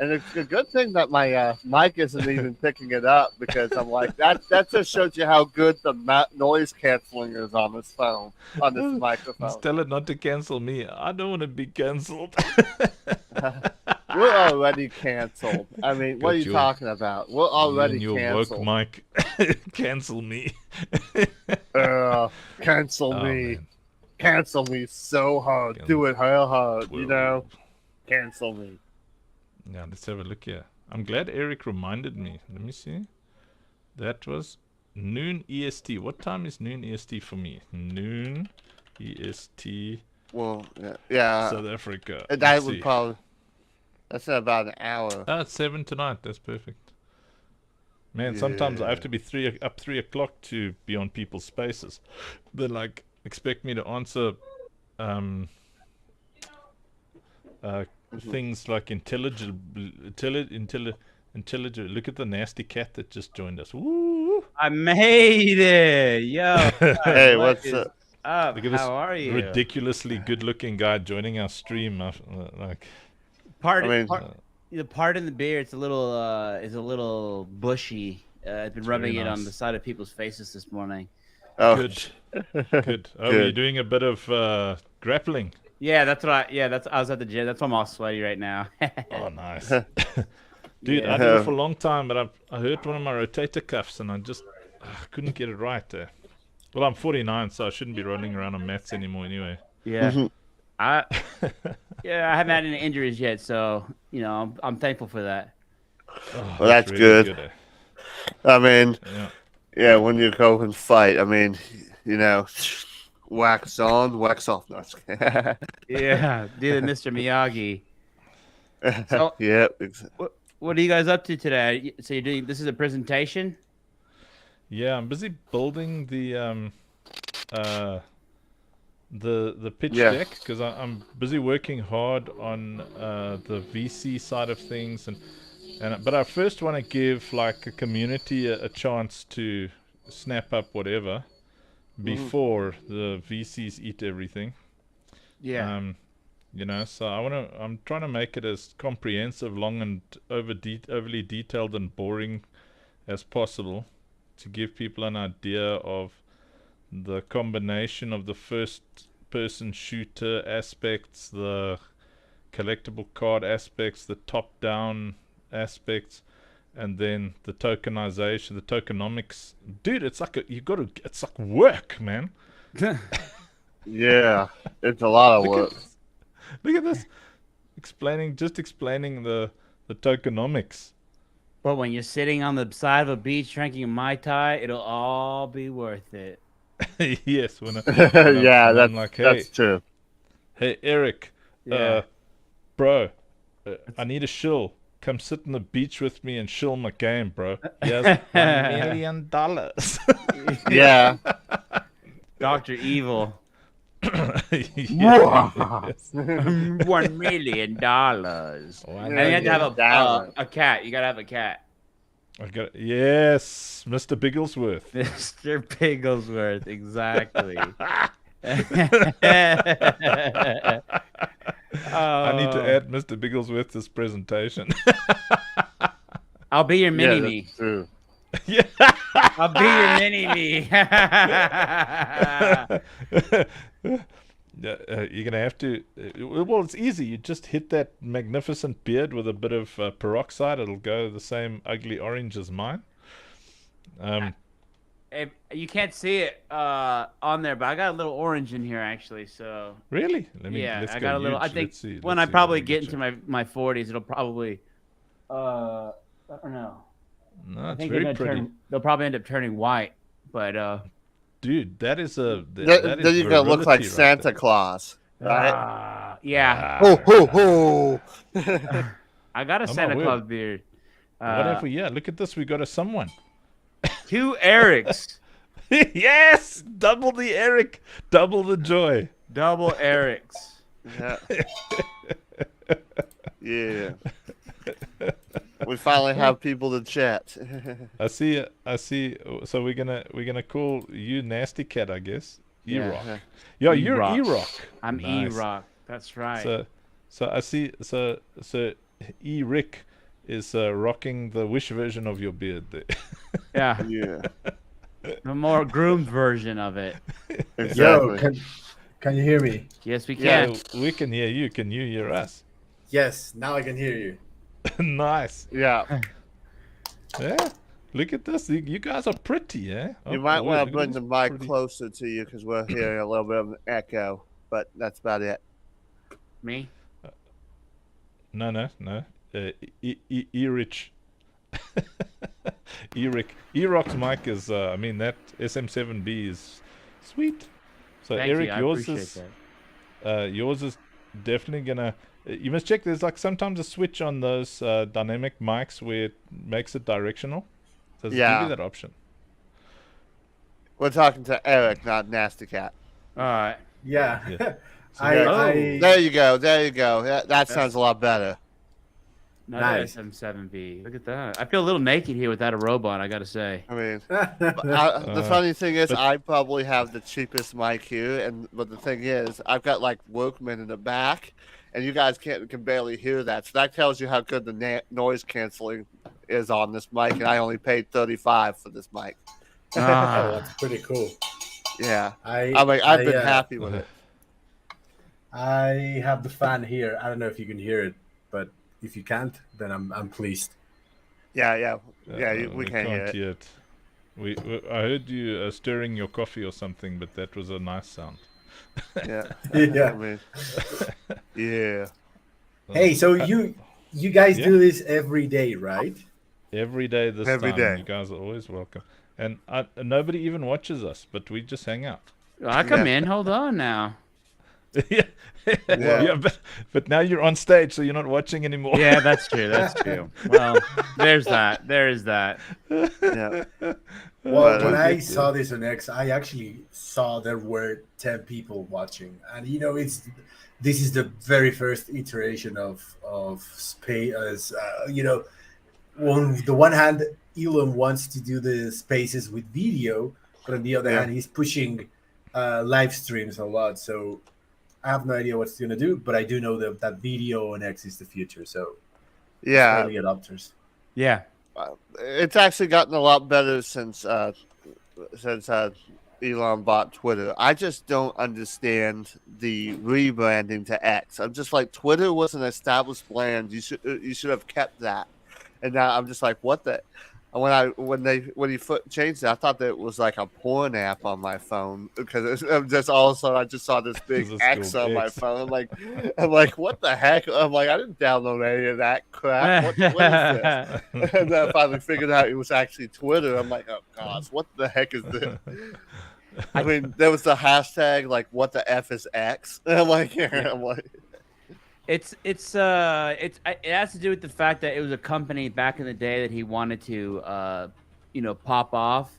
And it's a good thing that my mic isn't even picking it up because I'm like, that just shows you how good the noise canceling is on this phone, on this microphone. Just tell it not to cancel me. I don't want to be cancelled. We're already canceled. I mean, what are you talking about? We're already your canceled. work mic. Cancel me. Cancel me. Man. Cancel me so hard. Do it real hard, Cancel me. Yeah, let's have a look here. I'm glad Eric reminded me. Let me see. That was noon EST. What time is noon EST for me? Noon EST. Well, yeah. South Africa. That would probably. That's in about an hour. It's 7 tonight. That's perfect. Man, sometimes I have to be 3 o'clock to be on people's spaces. They like expect me to answer things like intelligent. Look at the nasty cat that just joined us. Woo! I made it, yo. Hey, what's up? Look at this How are you? ridiculously good-looking guy joining our stream. Like, the part in the beard is a little bushy. I've been rubbing it on the side of people's faces this morning. Oh, good. Oh, you're doing a bit of grappling. Yeah, that's what I was at the gym. That's why I'm all sweaty right now. Oh, nice. Dude, I did it for a long time, but I hurt one of my rotator cuffs, and I just couldn't get it right there. Well, I'm 49, so I shouldn't be rolling around on mats anymore anyway. Yeah. I haven't had any injuries yet, so, I'm thankful for that. Oh, well, that's really good. I mean, when you go and fight, I mean, wax on, wax off. No, yeah, do the Mr. Miyagi. So, exactly. What are you guys up to today? So you're doing this is a presentation? Yeah, I'm busy building the pitch deck because I'm busy working hard on the VC side of things, and But I first want to give like a community a chance to snap up whatever before the VCs eat everything. Yeah. You know, so I'm trying to make it as comprehensive, long and overly detailed and boring as possible to give people an idea of the combination of the first person shooter aspects, the collectible card aspects, the top down aspects, and then the tokenization, the tokenomics. Dude, it's like it's like work, man. Yeah, it's a lot of Look work. Look at this. Explaining the tokenomics. But when you're sitting on the side of a beach drinking a Mai Tai, it'll all be worth it. Yes, when Yeah, I'm like, hey, that's true. hey, Eric, Yeah. bro, I need a shill. Come sit on the beach with me and shill my game, bro. Yes, $1 million. Yeah. Dr. Evil. Yes. $1 million. And you have to have a cat. You gotta have a cat. Yes, Mr. Bigglesworth. Mr. Bigglesworth, exactly. I need to add Mr. Bigglesworth to this presentation. I'll be your mini Yeah, me. that's true. Yeah. I'll be your mini me. You're gonna have to. Well, it's easy. You just hit that magnificent beard with a bit of peroxide. It'll go the same ugly orange as mine. If you can't see it on there, but I got a little orange in here actually. So Really? yeah, let's I go got a little. huge. I think Let's see, when let's I see. probably Let me get check. into my 40s, it'll probably. I don't know. No, I it's think very pretty. they'll probably end up turning white, but Dude, that is a. Then you're gonna look like virility right Santa there. Claus, right? yeah. Ho ho ho! I got a my Santa word. Claus beard. Whatever. Yeah, look at this. We got a someone. 2 Erics, Yes, double the Eric, double the joy. double Erics. Yeah. Yeah. We finally have people to chat. I see. So we're gonna call you Nasty Cat, I guess. Yeah. E-Rock. Yeah, you're E-Rock. E-Rock. I'm Nice. E-Rock. That's right. So I see. So E-Rick is rocking the Wish version of your beard there. yeah, Yeah. the more groomed version of it. Exactly. Yo, can you hear me? Yes, we Yeah, can. we can hear you. Can you hear us? Yes, now I can hear you. Nice. Yeah. Yeah. Look at this. You guys are pretty, eh? You might want to bring look the at mic this pretty- closer to you because we're hearing a little bit of an echo, but that's about it. Me? No. E-Rich. E-Rick. E-Rock's mic is, I mean, that SM7B is sweet. So Thank Eric, you. I yours appreciate is that. yours is definitely gonna. You must check. There's like sometimes a switch on those dynamic mics where it makes it directional. Does it give Yeah. you that option? We're talking to Eric, not Nasty Cat. All right. Yeah. Yeah. There you go. There you go. That sounds a lot better. Another Nice. SM7B. Look at that. I feel a little naked here without a robot, I gotta say. I mean, the funny thing is, but- I probably have the cheapest mic here, but the thing is, I've got like Workman in the back, and you guys can barely hear that. So that tells you how good the noise canceling is on this mic, and I only paid $35 for this mic. Oh, that's pretty cool. Yeah, I've I've been happy with it. I have the fan here. I don't know if you can hear it, but if you can't, then I'm pleased. Yeah. We can't can't hear it. hear it. I heard you stirring your coffee or something, but that was a nice sound. Yeah, Yeah. I mean, yeah. Hey, so you guys Yeah. do this every day, right? Every day this Every time. day. You guys are always welcome. And nobody even watches us, but we just hang out. I come in. Hold on now. Yeah. Yeah. Yeah, but now you're on stage, so you're not watching anymore. Yeah, that's true. That's true. Well, there's that. There is that. Yeah. Well, But, when I yeah. saw this on X, I actually saw there were 10 people watching, and this is the very first iteration of space. on the one hand, Elon wants to do the spaces with video, but on the other hand, he's pushing live streams a lot. So I have no idea what's going to do, but I do know that video on X is the future. So early adopters. Yeah, it's actually gotten a lot better since Elon bought Twitter. I just don't understand the rebranding to X. I'm just like, Twitter was an established brand. You should have kept that. And now I'm just like, what the? When he changed it, I thought that it was like a porn app on my phone, because just all of a sudden I just saw this big X on my phone. I'm like, what the heck? I'm like, I didn't download any of that crap. What is this? And then I finally figured out it was actually Twitter. I'm like, oh gosh, what the heck is this? I mean, there was the hashtag like, what the F is X? And I'm like, It has to do with the fact that it was a company back in the day that he wanted to, pop off,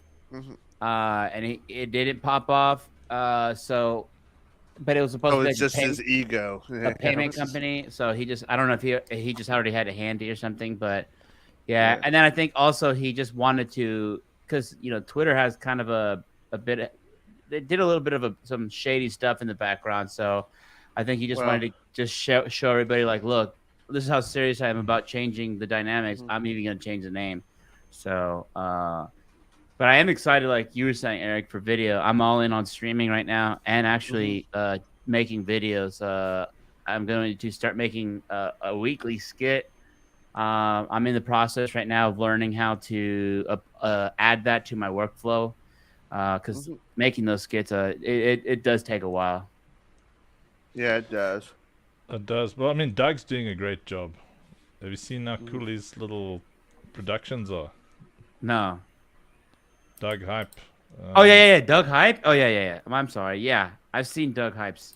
and it didn't pop off. But it was supposed to be just his ego, a payment company. So I don't know if he just already had it handy or something, but yeah. And then I think also he just wanted to, because Twitter has kind of a bit. They did a little bit of some shady stuff in the background, so. I think he just wanted to just show everybody, like, look, this is how serious I am about changing the dynamics. I'm even going to change the name. So, but I am excited, like you were saying, Eric, for video. I'm all in on streaming right now and actually making videos. I'm going to start making a weekly skit. I'm in the process right now of learning how to add that to my workflow, because making those skits, it does take a while. Yeah, it does. It does. Well, I mean, Doug's doing a great job. Have you seen how cool his little productions are? No. Doug Hype. Oh, yeah. Doug Hype? Oh, yeah. I'm sorry. Yeah, I've seen Doug Hype's.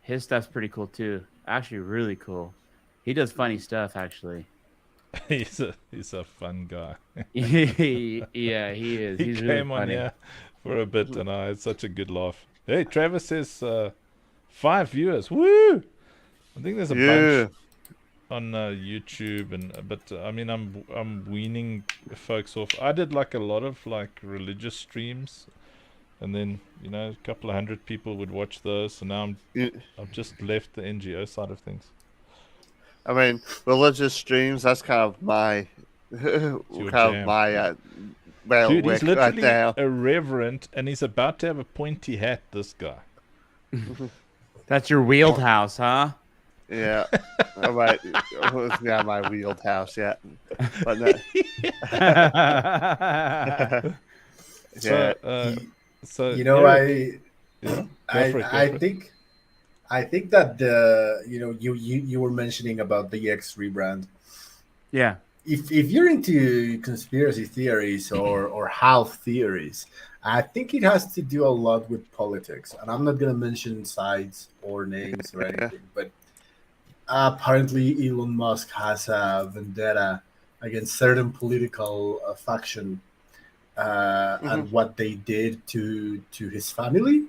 His stuff's pretty cool, too. Actually, really cool. He does funny stuff, actually. He's a fun guy. Yeah, he is. He He's came really on funny. here for a bit, and I had such a good laugh. Hey, Travis says 5 viewers. Woo! I think there's a bunch on YouTube, but I mean, I'm weaning folks off. I did like a lot of like religious streams, and then a couple of hundred people would watch those. So now I've just left the NGO side of things. I mean, religious streams. That's kind of my Dude, he's literally right now. a reverend, and he's about to have a pointy hat. This guy. That's your wheelhouse, huh? Yeah, all right. Yeah, my wheelhouse. Yeah, but no. I think that you were mentioning about the X rebrand. Yeah. If you're into conspiracy theories or health theories, I think it has to do a lot with politics. And I'm not going to mention sides or names or anything, but apparently Elon Musk has a vendetta against certain political faction and what they did to his family.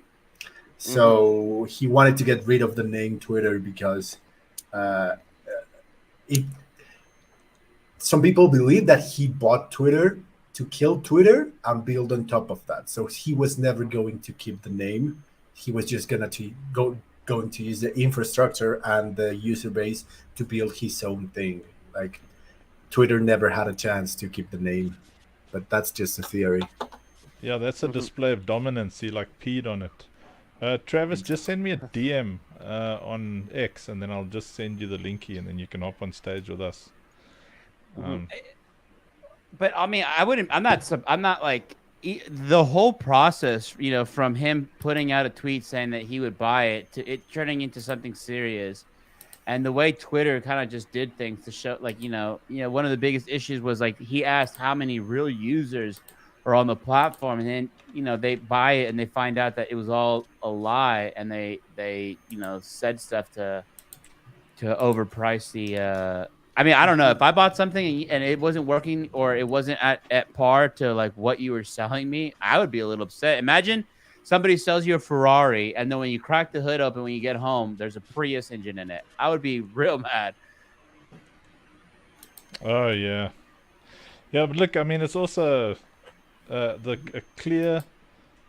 So he wanted to get rid of the name Twitter because some people believe that he bought Twitter to kill Twitter and build on top of that. So he was never going to keep the name. He was just going to use the infrastructure and the user base to build his own thing. Like, Twitter never had a chance to keep the name, but that's just a theory. Yeah, that's a display of dominance. He like peed on it. Travis, just send me a DM on X, and then I'll just send you the linky, and then you can hop on stage with us. But I mean, I'm not like the whole process, from him putting out a tweet saying that he would buy it to it turning into something serious, and the way Twitter kind of just did things to show, like, one of the biggest issues was like he asked how many real users are on the platform, and then they buy it and they find out that it was all a lie, and they said stuff to overprice the. I mean, I don't know if I bought something and it wasn't working or it wasn't at par to like what you were selling me, I would be a little upset. Imagine somebody sells you a Ferrari, and then when you crack the hood open, when you get home, there's a Prius engine in it. I would be real mad. Oh yeah. Yeah, but look, I mean, it's also a clear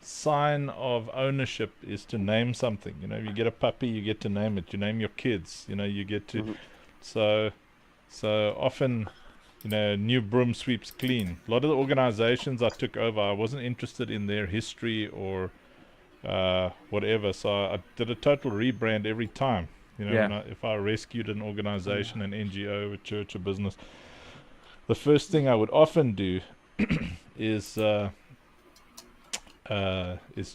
sign of ownership is to name something. You know, you get a puppy, you get to name it. You name your kids. You know, you get to. Mhm. So often, you know, new broom sweeps clean. A lot of the organizations I took over, I wasn't interested in their history or whatever. So I did a total rebrand every time. You know, Yeah. if I rescued an organization, an NGO, a church, a business, the first thing I would often do is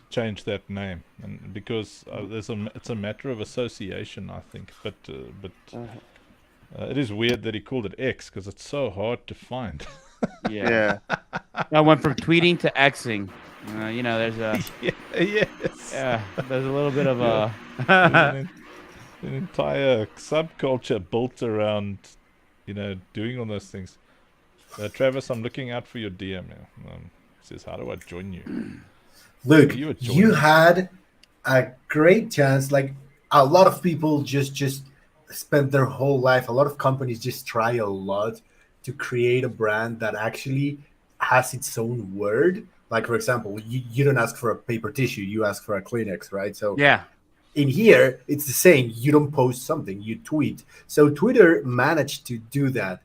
change that name, and because it's a matter of association, I think. But it is weird that he called it X because it's so hard to find. Yeah. Yeah. I went from tweeting to Xing. You know, there's a Yes. there's a little bit of Yeah. There's an entire subculture built around, you know, doing all those things. Travis, I'm looking out for your DM now. Says, how do I join you? Look, You would join you me. had a great chance. Like a lot of people just spend their whole life. A lot of companies just try a lot to create a brand that actually has its own word. Like for example, you don't ask for a paper tissue, you ask for a Kleenex, right? So yeah. in here, it's the same. You don't post something, you tweet. So Twitter managed to do that.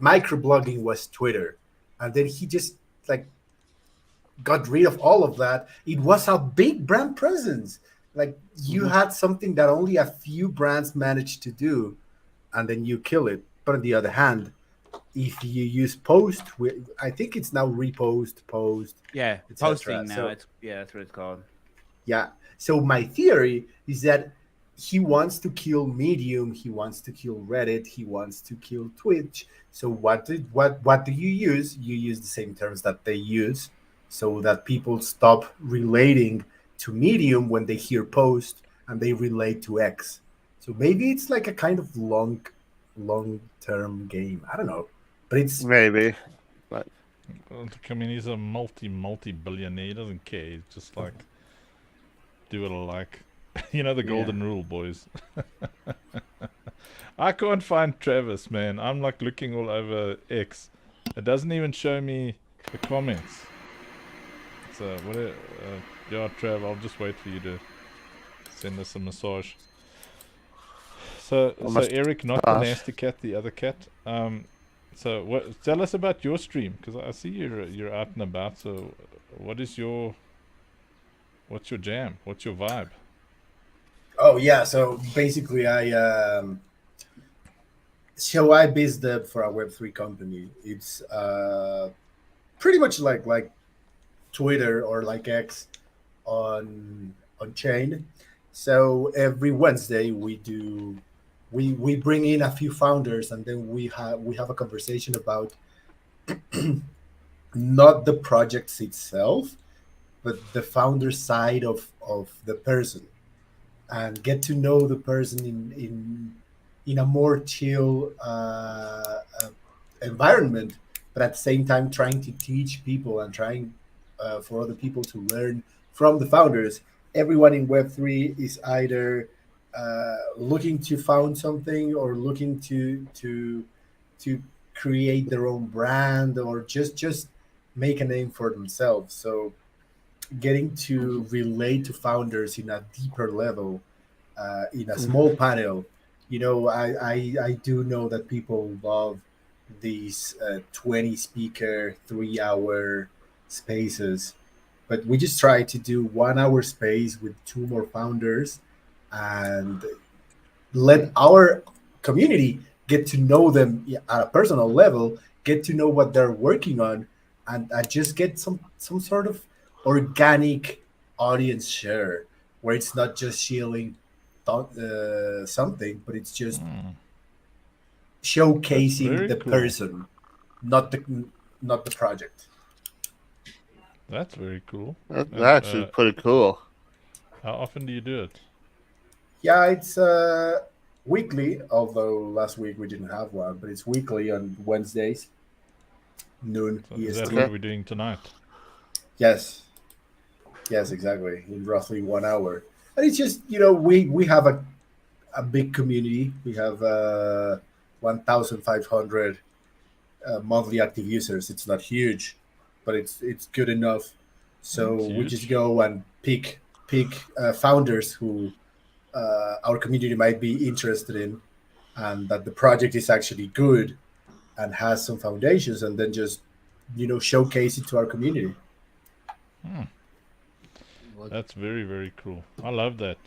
Microblogging was Twitter, and then he just like got rid of all of that. It was a big brand presence. Like you Mhm. had something that only a few brands managed to do, and then you kill it. But on the other hand, if you use post, I think it's now repost, post, Yeah. etc. Posting now. So It's that's what it's called. yeah. So my theory is that he wants to kill Medium, he wants to kill Reddit, he wants to kill Twitch. So what do you use? You use the same terms that they use, so that people stop relating to Medium when they hear post and they relate to X. So maybe it's like a kind of long term game. I don't know, but it's Maybe. But Well, I mean, he's a multi billionaire. He doesn't care. He's just like, do what I like. You know the golden rule, boys. I can't find Travis, man. I'm like looking all over X. It doesn't even show me the comments. So yeah, Trav, I'll just wait for you to send us a massage. So Eric, not the massage. nasty cat, the other cat. So what? Tell us about your stream, because I see you're out and about. So what's your jam? What's your vibe? oh yeah. So basically, I biz dev for a Web3 company. It's pretty much like Twitter or like X on chain. So every Wednesday we bring in a few founders, and then we have a conversation about not the projects itself, but the founder side of the person, and get to know the person in a more chill environment, but at the same time trying to teach people and trying for other people to learn from the founders. Everyone in Web3 is either looking to found something or looking to create their own brand or just make a name for themselves. So getting to relate to founders in a deeper level, in a small panel. I do know that people love these 20 speaker 3 hour spaces, but we just try to do 1 hour space with two more founders and let our community get to know them at a personal level, get to know what they're working on, and just get some sort of organic audience share where it's not just shilling something, but it's just That's showcasing very the cool. person, not the project. That's very cool. That's And actually pretty cool. how often do you do it? Yeah, it's weekly, although last week we didn't have one, but it's weekly on Wednesdays, noon So is that EST. what Okay. we're doing tonight? Yes, yes, exactly, in roughly 1 hour. And it's just, we have a big community. We have 1,500 monthly active users. It's not huge, but it's good enough. So It's we just huge. go and pick founders who our community might be interested in, and that the project is actually good and has some foundations, and then just showcase it to our community. That's very, very cool. I love that.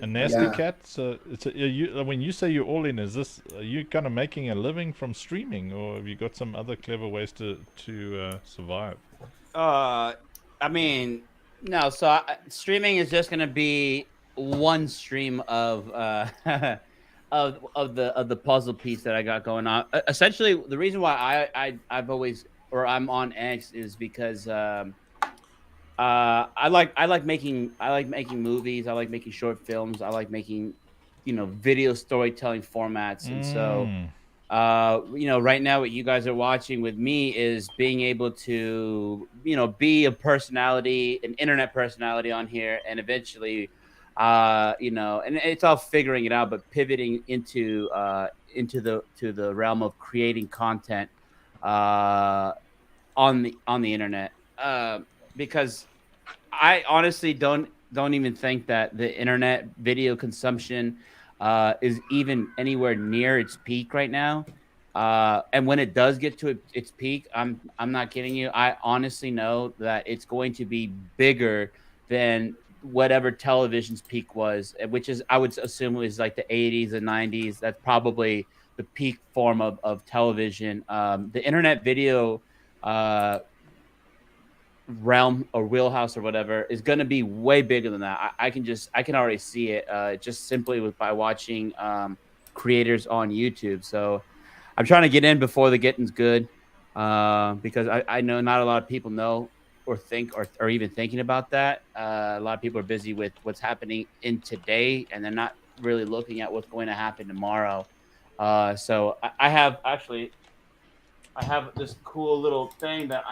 A nasty Yeah. cat. So it's when you say you're all in, is this are you kind of making a living from streaming, or have you got some other clever ways to survive? I mean, no. So streaming is just gonna be one stream of of the puzzle piece that I got going on. Essentially, the reason why I've always or I'm on X is because I like making movies. I like making short films. I like making video storytelling formats, and so. Mm. Right now what you guys are watching with me is being able to, be a personality, an internet personality on here, and eventually, and it's all figuring it out, but pivoting into the realm of creating content, on the internet, because I honestly don't even think that the internet video consumption is even anywhere near its peak right now. And when it does get to its peak, I'm not kidding you. I honestly know that it's going to be bigger than whatever television's peak was, which is I would assume is like the 80s and 90s. That's probably the peak form of television. The internet video realm or wheelhouse or whatever is going to be way bigger than that. I can already see it just simply by watching creators on YouTube. So I'm trying to get in before the getting's good, because I know not a lot of people know or think or even thinking about that. A lot of people are busy with what's happening in today, and they're not really looking at what's going to happen tomorrow. So I have this cool little thing that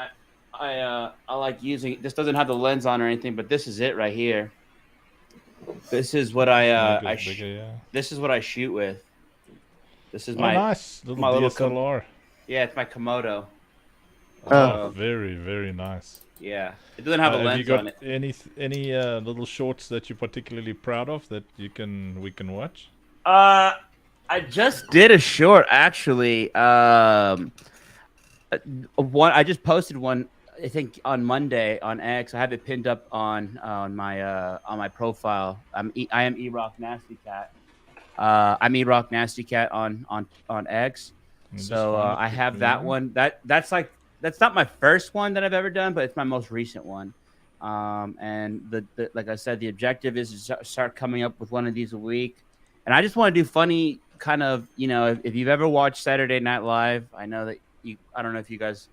I like using. This doesn't have the lens on or anything, but this is it right here. This is what this is what I shoot with. This is Nice little my little DSLR. yeah, it's my Komodo. Oh, very, very nice. Yeah, it doesn't have a Have you lens got on it. any little shorts that you're particularly proud of that we can watch? I just did a short actually. One I just posted one. I think on Monday on X. I have it pinned up on my profile. I am E-Rock Nasty Cat. I'm E-Rock Nasty Cat on X. So I have that one. That's not my first one that I've ever done, but it's my most recent one. And the like I said, the objective is to start coming up with one of these a week. And I just want to do funny kind of, if you've ever watched Saturday Night Live, I know that I don't know if you guys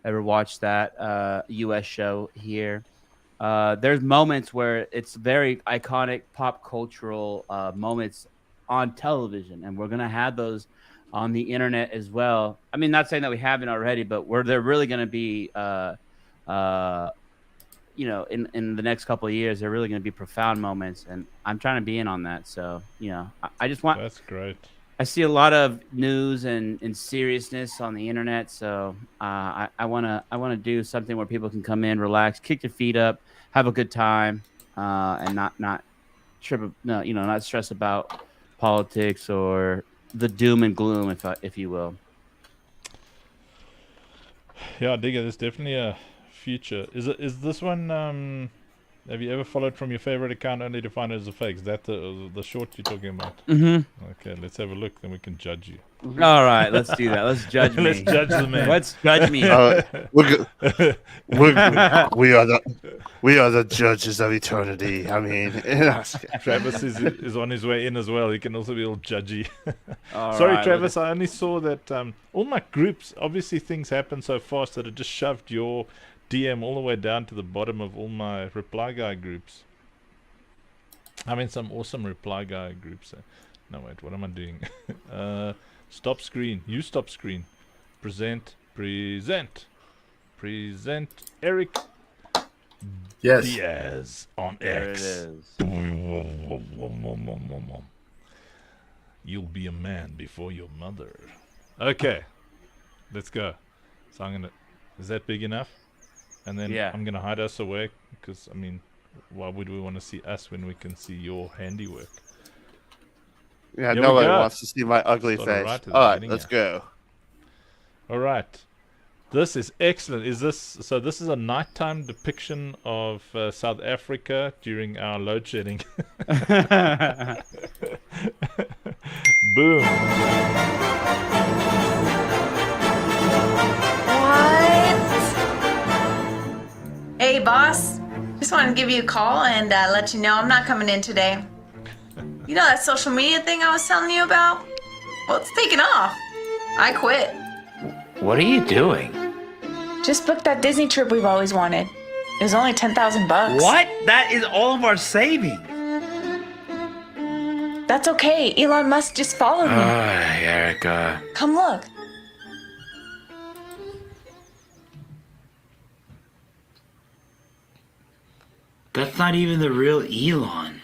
ever watched that U.S. show here. There's moments where it's very iconic pop cultural moments on television, and we're gonna have those on the internet as well. I mean, not saying that we haven't already, but they're really gonna be, in the next couple of years, they're really gonna be profound moments, and I'm trying to be in on that. So, I just want. That's great. I see a lot of news and seriousness on the internet, so I wanna do something where people can come in, relax, kick their feet up, have a good time, and not stress about politics or the doom and gloom, if you will. Yeah, I dig it. There's definitely a future. Is this one? Have you ever followed from your favorite account only to find it as a fake? Is that the short you're talking about? Mm-hmm. Okay, let's have a look, then we can judge you. All right, let's do that. Let's judge me. Let's judge the man. Let's judge me. We are the judges of eternity. I mean, Travis is on his way in as well. He can also be all judgy. All Sorry, right, Travis. I only saw that all my groups. Obviously, things happen so fast that it just shoved your DM all the way down to the bottom of all my reply guy groups. I mean, some awesome reply guy groups. No, wait. What am I doing? Stop screen. You stop screen. Present. Eric Yes. Diaz on there X. it is. You'll be a man before your mother. Okay. let's go. So I'm gonna. Is that big enough? And then Yeah. I'm gonna hide us away because I mean, why would we want to see us when we can see your handiwork? Yeah, Here we nobody go. wants to see my ugly Started face. right at the All right, beginning let's here. go. All right. This is excellent. Is this so? This is a nighttime depiction of South Africa during our load shedding. Boom. What? Hey, boss. Just wanted to give you a call and let you know I'm not coming in today. You know that social media thing I was telling you about? Well, it's taken off. I quit. What are you doing? Just booked that Disney trip we've always wanted. It was only $10,000. What? That is all of our savings. That's okay. Elon Musk just followed me. Erica. Come look. That's not even the real Elon.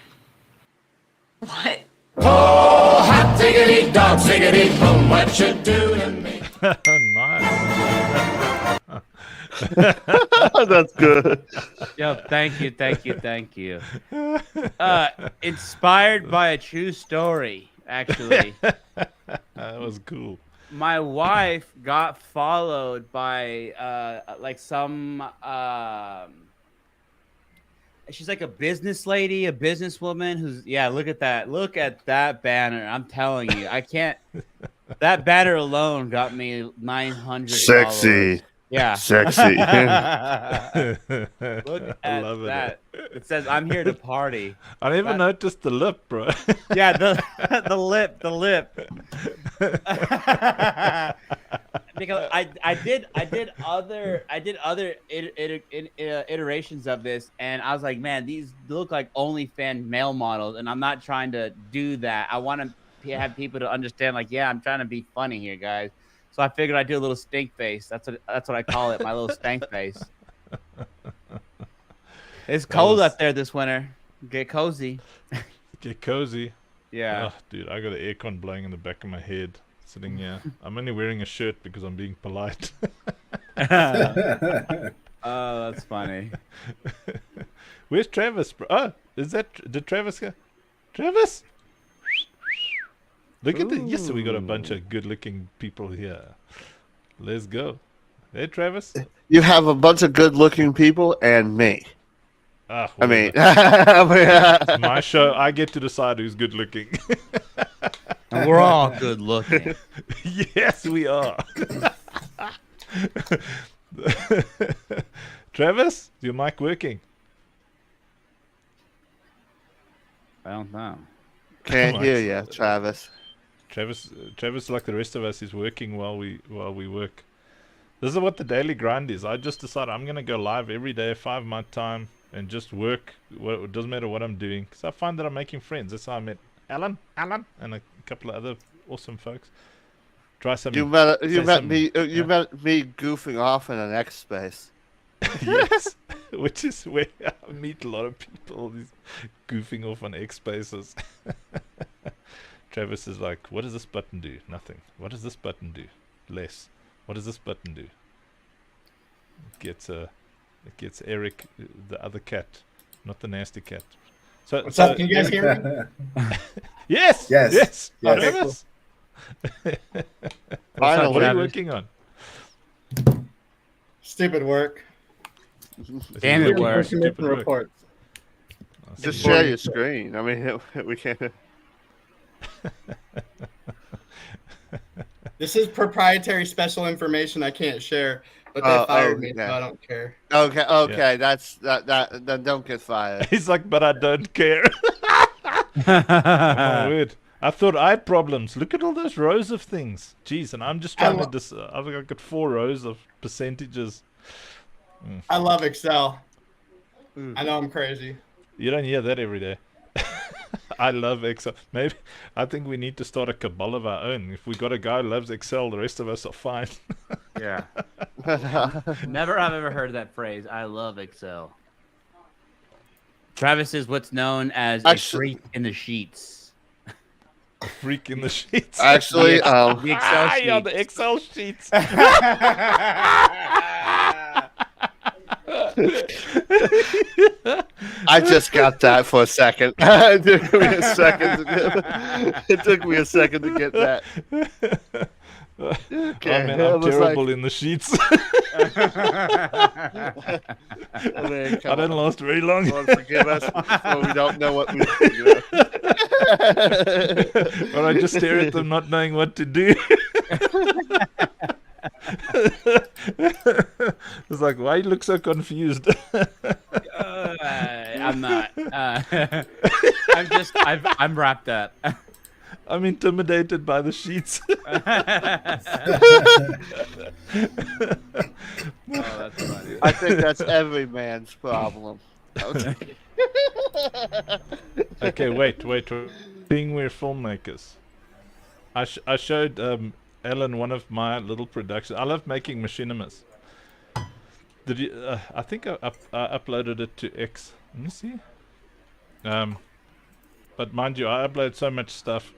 What? Nice. That's good. Yo, thank you. Inspired by a true story, actually. That was cool. My wife got followed by like some she's like a business lady, a businesswoman who's look at that banner. I'm telling you, I can't. That banner alone got me 900 followers. Yeah. Sexy. Look I at love it. that. It says I'm here to party. I never noticed the lip, bro. Yeah, the lip. Because I did other iterations of this, and I was like, man, these look like OnlyFans male models, and I'm not trying to do that. I want to have people to understand, like, yeah, I'm trying to be funny here, guys. So I figured I'd do a little stink face. That's what I call it, my little stank face. It's cold up there this winter. Get cozy. Get cozy. Yeah. Oh, dude, I got an aircon blowing in the back of my head sitting here. I'm only wearing a shirt because I'm being polite. Oh, that's funny. Where's Travis, bro? Oh, did Travis go? Travis? Look at the. Yes, we got a bunch of good-looking people here. Let's go. Hey, Travis. You have a bunch of good-looking people and me. Ah, I mean, it's my show. I get to decide who's good-looking. And we're all good looking. Yes, we are. Travis, is your mic working? I don't know. can't hear you, Travis. Travis, like the rest of us, is working while we work. This is what the daily grind is. I just decided I'm gonna go live every day, 5 my time, and just work. It doesn't matter what I'm doing, because I find that I'm making friends. That's how I met Alan, and a couple of other awesome folks. Try some. You met some- me. You yeah. met me goofing off in an X space. Yes, which is where I meet a lot of people. These goofing off on X spaces. Travis is like, "What does this button do? Nothing. What does this button do? Less. What does this button do?" It gets Eric, the other cat, not the nasty cat. So What's up? Can you guys hear me? Yes, Yes. yes. Yes. Travis, Finally. what are you working on? Stupid work. Damn it, Working on work. stupid Commission work. reports. Just share your screen. I mean, we can't. This is proprietary special information I can't share, but they Oh, fired me, yeah. so I don't care. Okay, that's that. Then don't get fired. He's like, but I don't care. My word. I thought I had problems. Look at all those rows of things. Jeez, and I'm just trying to I've got 4 rows of percentages. I love Excel. I know I'm crazy. You don't hear that every day. I love Excel. Maybe I think we need to start a cabal of our own. If we got a guy who loves Excel, the rest of us are fine. Yeah. Never have ever heard that phrase. I love Excel. Travis is what's known as a Actually- freak in the sheets. freak in the sheets. Actually, The Excel sheet. Yeah, the Excel sheets. I just got that for a second. It took me a second. It took me a second to get that. Okay, Oh man, it I'm was terrible in the sheets. I mean, I come don't on. last very long. Lord, forgive us for we don't know what we do. Or I just stare at them not knowing what to do. It's like, why you look so confused? I'm not. I'm wrapped up. I'm intimidated by the sheets. Oh, that's funny. I think that's every man's problem. Okay. Okay, wait. Being we're filmmakers. I showed Ellen one of my little productions. I love making machinimas. Did you? I think I uploaded it to X. Let me see. But mind you, I upload so much stuff.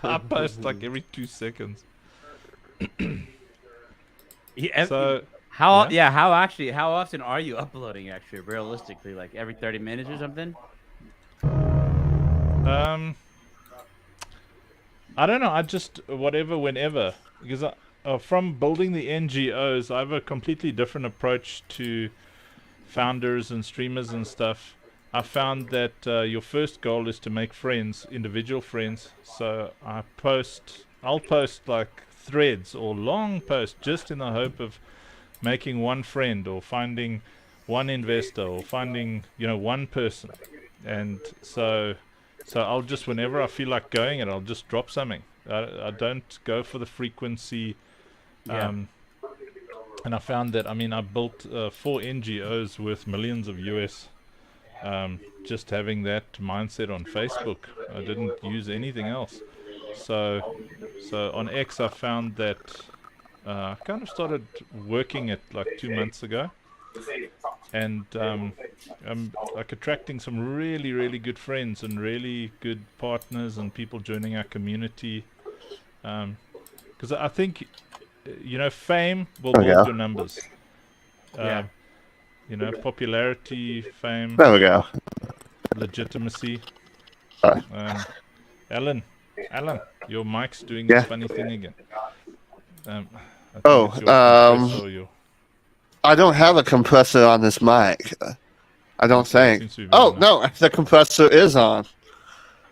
I post like every 2 seconds. So How Yeah. how often are you uploading actually realistically, like every 30 minutes or something? I don't know. I just whatever, whenever, because from building the NGOs, I have a completely different approach to founders and streamers and stuff. I found that your first goal is to make friends, individual friends. So I'll post like threads or long posts just in the hope of making one friend or finding one investor or finding one person. And so I'll just, whenever I feel like going it, I'll just drop something. I don't go for the frequency. And I found that, I built 4 NGOs worth millions of US. Just having that mindset on Facebook. I didn't use anything else. So on X I found that I kind of started working it like 2 months ago. And I'm like attracting some really, really good friends and really good partners and people joining our community. Because I think, fame will build your numbers. Popularity, fame, There we go. legitimacy. Sorry. Alan, your mic's doing Yeah. this funny thing again. I think Oh, it's your compressor or your- I don't have a compressor on this mic. I don't think. seems to be Oh, on. no, the compressor is on.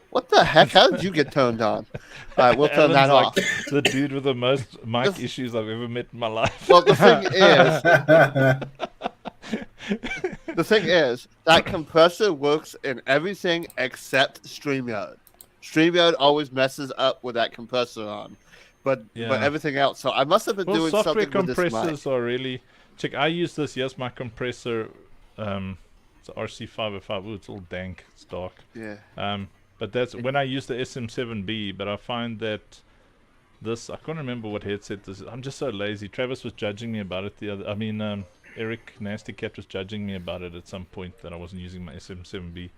What the heck? How did you get turned on? All right, we'll turn that Alan's off. like the dude with the most mic issues I've ever met in my life. Well, the thing is, that compressor works in everything except StreamYard. StreamYard always messes up with that compressor on, but Yeah. everything else. So I must have been Well, doing software something with this mic. compressors are really. Check. I use this. Yes, my compressor. It's a RC505. Ooh, it's all dank. It's dark. Yeah. But that's when I use the SM7B. But I find that this. I can't remember what headset this is. I'm just so lazy. Travis was judging me about it the other. Eric Nasty Cat was judging me about it at some point that I wasn't using my SM7B.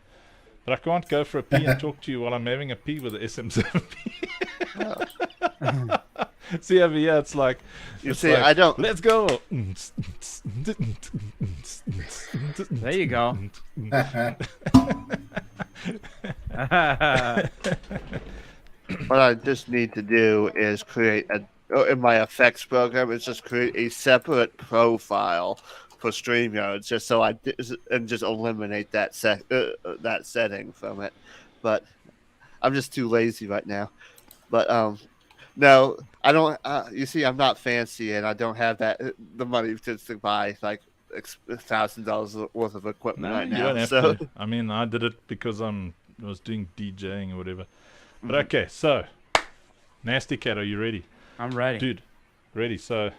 But I can't go for a pee and talk to you while I'm having a pee with the SM7B. See over here, it's like I don't. Let's go. There you go. What I just need to do is create in my effects program is just create a separate profile for StreamYard, just so and just eliminate that that setting from it. But I'm just too lazy right now. But no, I don't. You see, I'm not fancy, and I don't have the money to buy like $1,000 worth of equipment No, right you now. don't have So to. I did it because I was doing DJing or whatever. But Mm-hmm. okay, so Nasty Cat, are you ready? I'm ready. Dude, ready. So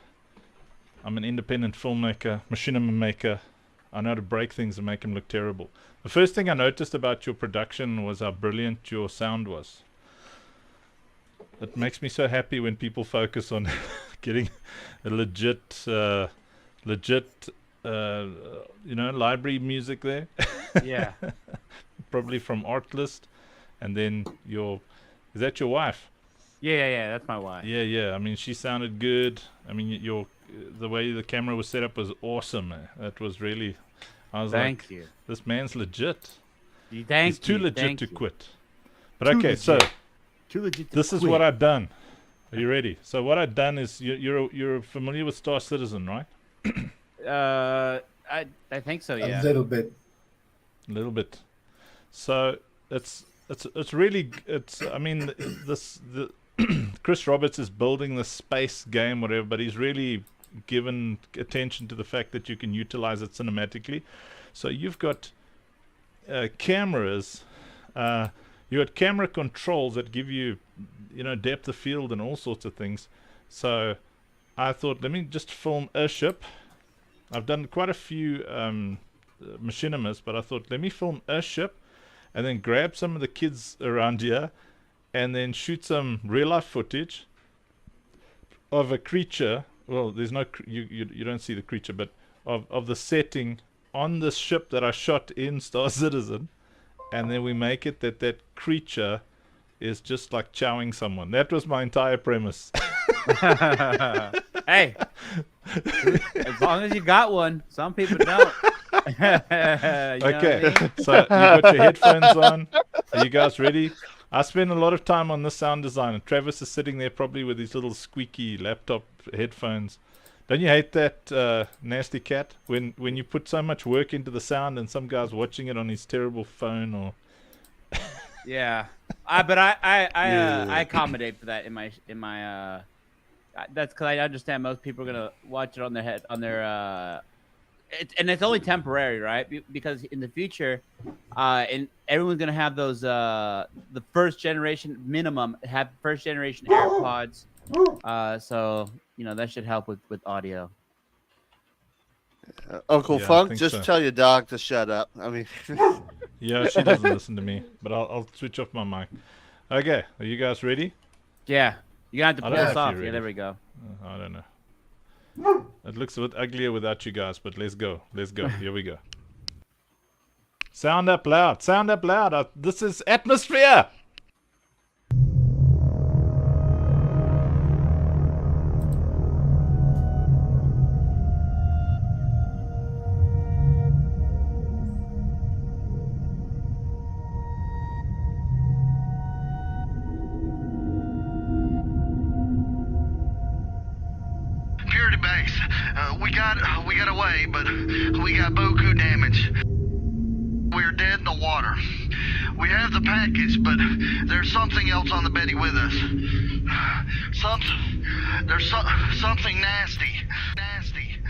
I'm an independent filmmaker, machinima maker. I know how to break things and make them look terrible. The first thing I noticed about your production was how brilliant your sound was. It makes me so happy when people focus on getting a legit, library music there. Yeah. Probably from Artlist, and then your Is that your wife? Yeah. That's my wife. Yeah. I mean, she sounded good. I mean, the way the camera was set up was awesome. That was really. I was Thank like, you. this man's legit. Thank He's too you. legit Thank to you. quit. But Too okay, legit. so Too legit to this is quit. what I've done. Are you ready? So what I've done is you're familiar with Star Citizen, right? I think so. Yeah. A little bit. A little bit. So it's really I mean the Chris Roberts is building the space game, whatever, but he's really given attention to the fact that you can utilize it cinematically. So you've got cameras, you got camera controls that give you, depth of field and all sorts of things. So I thought, let me just film a ship. I've done quite a few machinimas, but I thought, let me film a ship and then grab some of the kids around here and then shoot some real life footage of a creature. Well, there's no you don't see the creature, but of the setting on this ship that I shot in Star Citizen, and then we make it that creature is just like chowing someone. That was my entire premise. Hey, as long as you got one. Some people don't. You know what I Okay, mean? so you got your headphones on. Are you guys ready? I spend a lot of time on this sound design, and Travis is sitting there probably with his little squeaky laptop headphones. Don't you hate that, nasty cat? When you put so much work into the sound and some guy's watching it on his terrible phone or... Yeah, but I accommodate for that in my that's because I understand most people are gonna watch it on their and it's only temporary, right? Because in the future, and everyone's gonna have those the first generation AirPods, so that should help with audio. Uncle Yeah, I Funk, think just so. tell your dog to shut up. I mean, Yeah, she doesn't listen to me, but I'll switch off my mic. Okay, are you guys ready? Yeah, you're gonna have to I pull don't us know if off. you're Yeah, ready. there we go. I don't know. It looks a bit uglier without you guys, but let's go. Here we go. Sound up loud. This is Atmosphere. Purity base. We got away, but we got beaucoup damage. We're dead in the water. We have the package, but there's something else on the Betty with us. Something nasty. Nasty.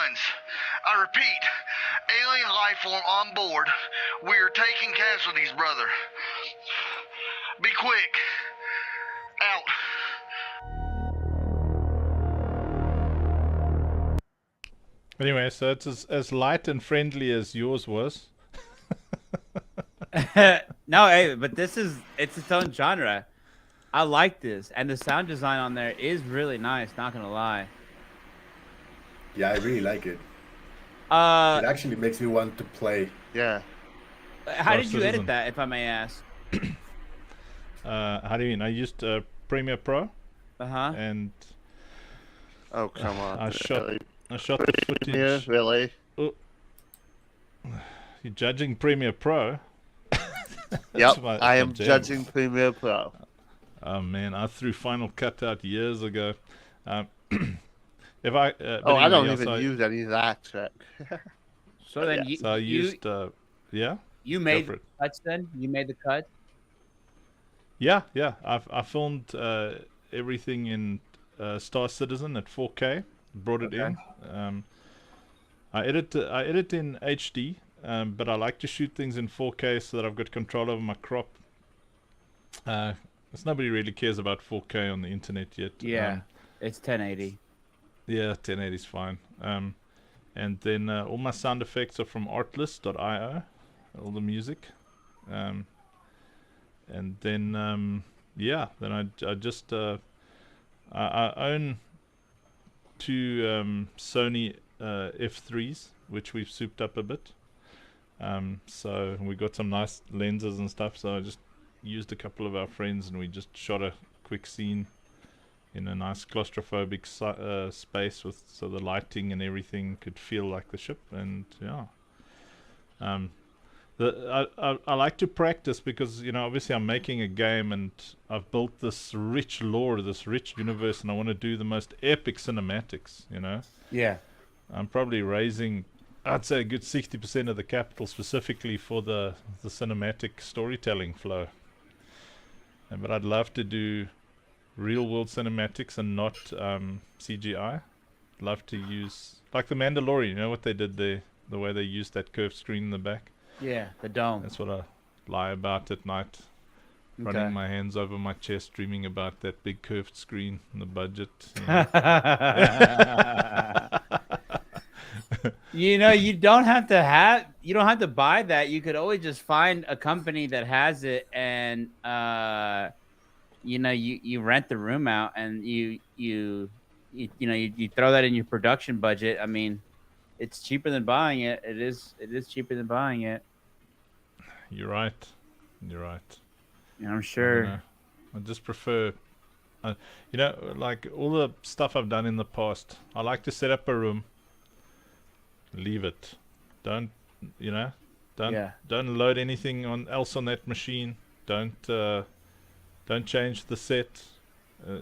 guns. I repeat, alien life form on board. We're taking casualties, brother. Be quick. Out. Anyway, so it's as light and friendly as yours was. No, hey, but it's its own genre. I like this, and the sound design on there is really nice. Not gonna lie. Yeah, I really like it. Uh, It actually makes me want to play. Yeah. how Oh, did you Citizen. edit that, if I may ask? How do you mean? I used Premiere Pro, Uh-huh. and Oh, come on. I shot Really? I shot the Premiere? footage. Really? You're judging Premiere Pro. Yep. my- I my am jam. judging Premiere Pro. Oh man, I threw Final Cut out years ago. If I but Oh, I don't anyway, even use any of that shit. So then Yeah. you So I used yeah. you made for the it. cuts. Then you made the cut. Yeah. I filmed everything in Star Citizen at 4K. Brought it in. I edit in HD, but I like to shoot things in 4K so that I've got control over my crop. Because nobody really cares about 4K on the internet yet. Yeah, it's 1080. Yeah, 1080 is fine. And then all my sound effects are from artlist.io, all the music. And then yeah, then I just I own two Sony F3s, which we've souped up a bit. So we got some nice lenses and stuff. So I just used a couple of our friends, and we just shot a quick scene in a nice claustrophobic space with so the lighting and everything could feel like the ship. And yeah, I like to practice because, you know, obviously I'm making a game and I've built this rich lore, this rich universe, and I want to do the most epic cinematics, you know. Yeah. I'm probably raising, I'd say, a good 60% of the capital specifically for the cinematic storytelling flow. But I'd love to do real world cinematics and not CGI. Love to use, like the Mandalorian, you know what they did there, the way they used that curved screen in the back. Yeah, the dome. That's what I lie about at night, Okay. running my hands over my chest, dreaming about that big curved screen and the budget. You know, you don't have to buy that. You could always just find a company that has it, and you know, you rent the room out, and you throw that in your production budget. I mean, it's cheaper than buying it. It is cheaper than buying it. You're right. You're right. And I'm sure. I just prefer, you know, like all the stuff I've done in the past. I like to set up a room, leave it. Don't, you know, don't load anything else on that machine. Don't change the set.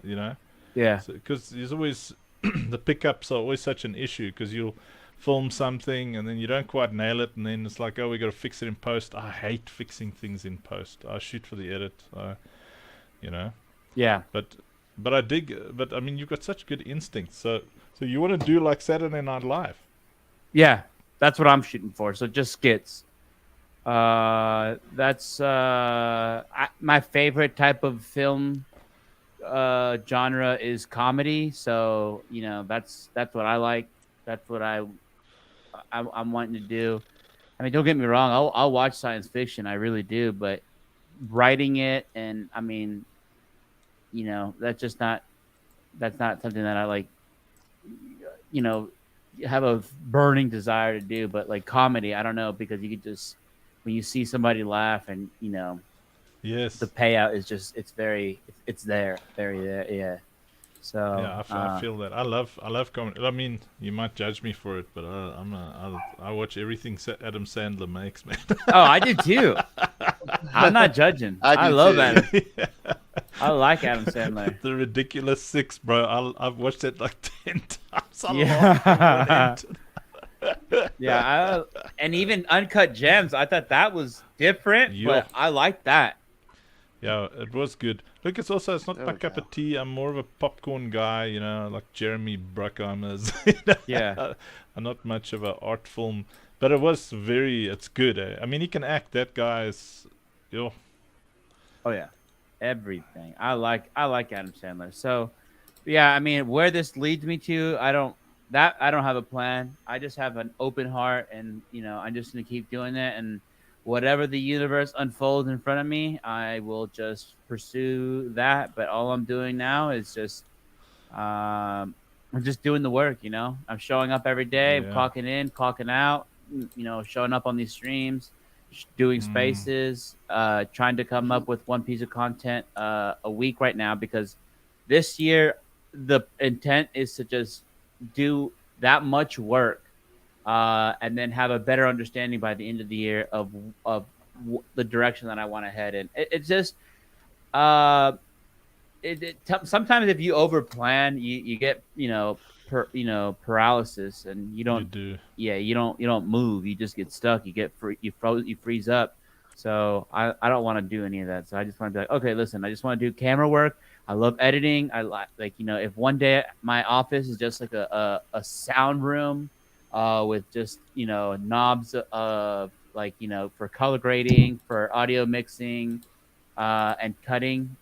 You know. Yeah. Because there's always the pickups are always such an issue because you'll film something and then you don't quite nail it, and then it's like, oh, we got to fix it in post. I hate fixing things in post. I shoot for the edit. You know. Yeah. But I dig. But I mean, you've got such good instincts. So you want to do like Saturday Night Live? Yeah, that's what I'm shooting for. So just skits. That's my favorite type of film genre is comedy. So, you know, that's what I like. That's what I'm wanting to do. I mean, don't get me wrong. I'll watch science fiction. I really do. But writing it, and I mean, you know, that's not something that I like, you know, have a burning desire to do. But like comedy, I don't know, because you could just, when you see somebody laugh, and you know, yes, the payout is just, it's very there. Yeah. So yeah, I feel that. I love comedy. I mean, you might judge me for it, but I watch everything Adam Sandler makes, man. Oh, I do too. I'm not judging. I love Adam. I like Adam Sandler. The Ridiculous Six, bro. I've watched it like 10 times. Yeah. Yeah, and even Uncut Gems, I thought that was different, but I like that. Yeah, it was good. Look, it's not There my we cup go. of tea. I'm more of a popcorn guy, like Jeremy Bruckheimer's. Yeah. I'm not much of an art film, but it's good. I mean, he can act. That guy is, yo. Oh yeah, everything. I like Adam Sandler. So, yeah, I mean, where this leads me to, I don't have a plan. I just have an open heart, and I'm just gonna keep doing it. And whatever the universe unfolds in front of me, I will just pursue that. But all I'm doing now is just, I'm just doing the work. I'm showing up every day, Yeah. clocking in, clocking out. Showing up on these streams, doing spaces, trying to come up with one piece of content a week right now, because this year the intent is to just do that much work, and then have a better understanding by the end of the year of the direction that I want to head in. It's just sometimes if you over plan, you get paralysis, and you don't do. you don't move. You just get stuck. You freeze up. So I don't want to do any of that. So I just want to be like, okay, listen, I just want to do camera work. I love editing. I like if one day my office is just like a sound room, with just knobs of for color grading, for audio mixing, and cutting.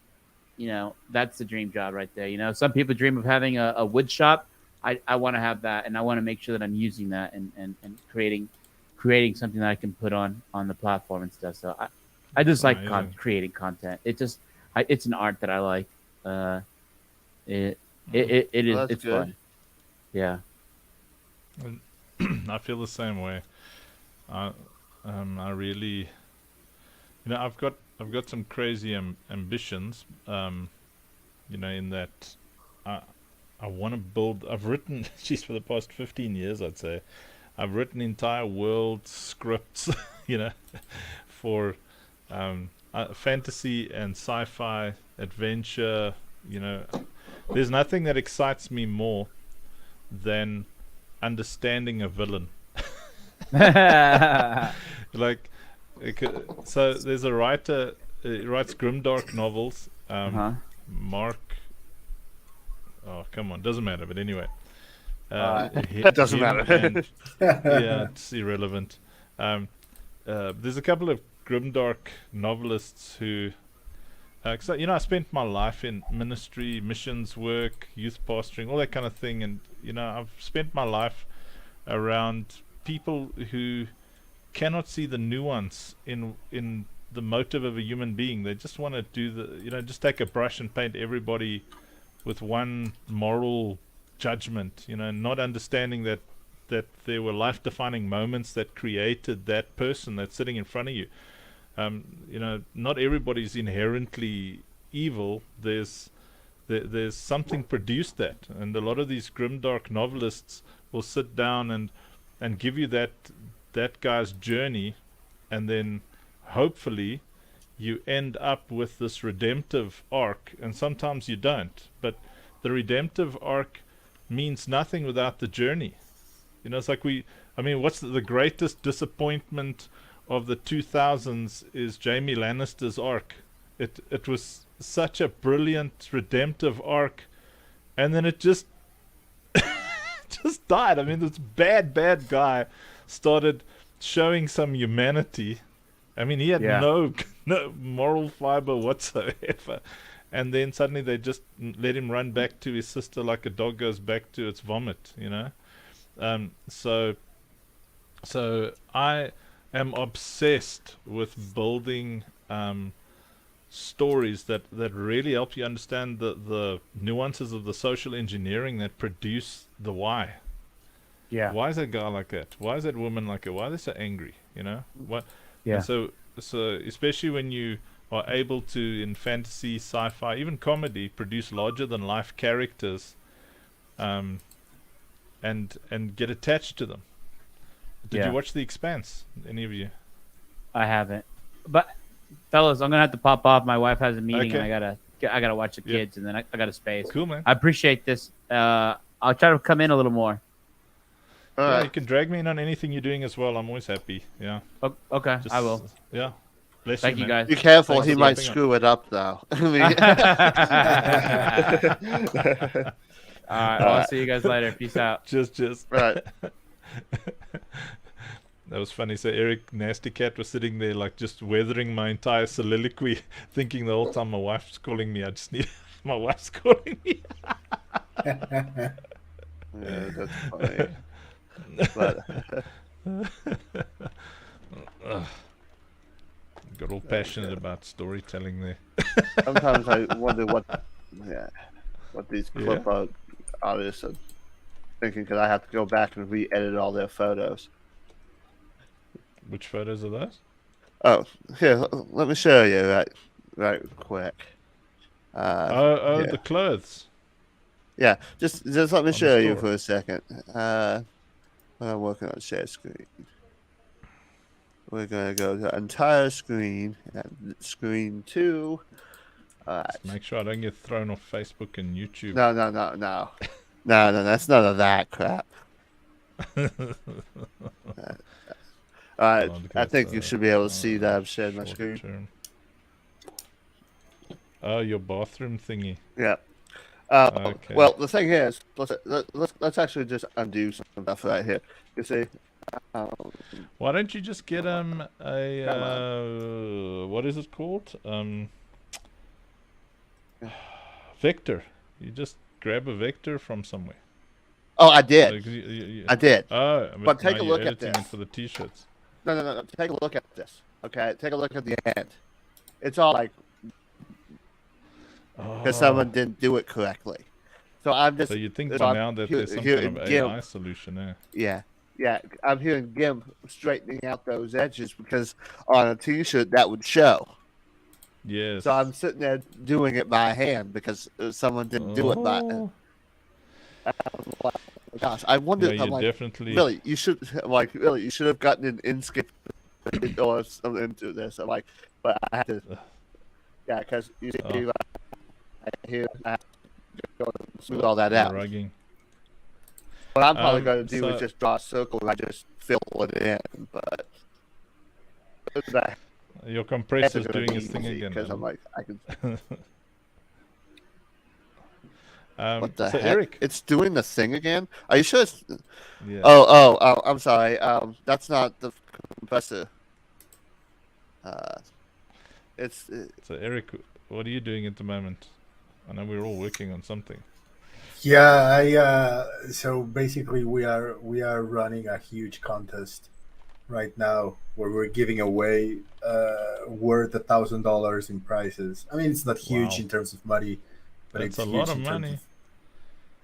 That's the dream job right there. Some people dream of having a wood shop. I want to have that, and I want to make sure that I'm using that and creating something that I can put on the platform and stuff. So I just like creating content. It's an art that I like. It's That's good. fun. Yeah. I feel the same way. I really, I've got some crazy ambitions. In that I want to build. I've written, geez, for the past 15 years, I'd say, I've written entire world scripts, for fantasy and sci-fi, adventure. There's nothing that excites me more than understanding a villain. So there's a writer, he writes grimdark novels. Mark. Oh, come on, doesn't matter. But anyway, It doesn't matter. Yeah, it's irrelevant. There's a couple of grimdark novelists who, I spent my life in ministry, missions work, youth pastoring, all that kind of thing, and I've spent my life around people who cannot see the nuance in the motive of a human being. They just want to do just take a brush and paint everybody with one moral judgment, not understanding that there were life-defining moments that created that person that's sitting in front of you. Not everybody's inherently evil. There's something produced that, and a lot of these grimdark novelists will sit down and give you that guy's journey, and then hopefully you end up with this redemptive arc, and sometimes you don't, but the redemptive arc means nothing without the journey. It's like what's the greatest disappointment of the 2000s is Jaime Lannister's arc. It was such a brilliant redemptive arc, and then it just just died. This bad guy started showing some humanity. He had no moral fiber whatsoever, and then suddenly they just let him run back to his sister like a dog goes back to its vomit. So I am obsessed with building stories that really help you understand the nuances of the social engineering that produce the why. Yeah. Why is that guy like that? Why is that woman like that? Why are they so angry? What? Yeah. And so especially when you are able to, in fantasy, sci-fi, even comedy, produce larger than life characters, and get attached to them. Did you watch The Expanse? Any of you? I haven't. But fellas, I'm gonna have to pop off. My wife has a meeting, and I gotta watch the kids, and then I got a space. Cool, man. I appreciate this. I'll try to come in a little more. You can drag me in on anything you're doing as well. I'm always happy. Yeah. Okay, I will. Yeah. Bless Thank you, man. guys. Be careful, Thanks he for might stepping up. screw it up though. I mean, All right. Well, I'll see you guys later. Peace out. Just. right. That was funny. So Eric Nasty Cat was sitting there like just weathering my entire soliloquy, thinking the whole time my wife's calling me. I just need my wife's calling me. Yeah, that's funny. But Got all passionate about storytelling there. sometimes I wonder what these clip art artists are thinking, because I have to go back and re-edit all their photos. Which photos are those? Oh, here, let me show you right quick. Yeah. The clothes. Yeah, just let me the show you store. for a second. I'm working on share screen. We're gonna go to entire screen and screen 2. Just make sure I don't get thrown off Facebook and YouTube. No, that's none of that crap. Alright, I think you should be able to see that I've shared my shorter screen. term. Oh, your bathroom thingy. Yeah. Okay. Well, the thing is, let's actually just undo some stuff right here. You see? Why don't you just get Come what is it called? Vector. You just grab a vector from somewhere. Oh, I did. Like, you- I did. Oh, But take now a you're look at editing this. it for the t-shirts. No. Take a look at this. Okay, take a look at the end. It's all like because someone didn't do it correctly. So I'm just. So you think it's by on- now that here- there's some here kind of in GIMP. AI solution there? Yeah. I'm hearing GIMP straightening out those edges because on a T-shirt that would show. Yes. So I'm sitting there doing it by hand because someone didn't do it by. Oh. Gosh, I wonder. Yeah, I'm you like, definitely. really, you should you should have gotten an Inkscape or something into this. I'm like, but I had to. Yeah, because you see, Oh. I have to go and smooth all that out. Rugging. What I'm probably going to do so- is just draw a circle and I just fill it in, but that Your compressor's doing his thing again. because I'm Alan. like, I can. What the so heck? Eric, It's doing the thing again? Are you sure? It's... yeah. Oh, I'm sorry. That's not the compressor. It's So Eric, what are you doing at the moment? I know we're all working on something. Yeah, so basically we are running a huge contest right now where we're giving away worth $1,000 in prizes. I mean, it's not huge Wow. in terms of money, but That's it's a huge lot of in terms money.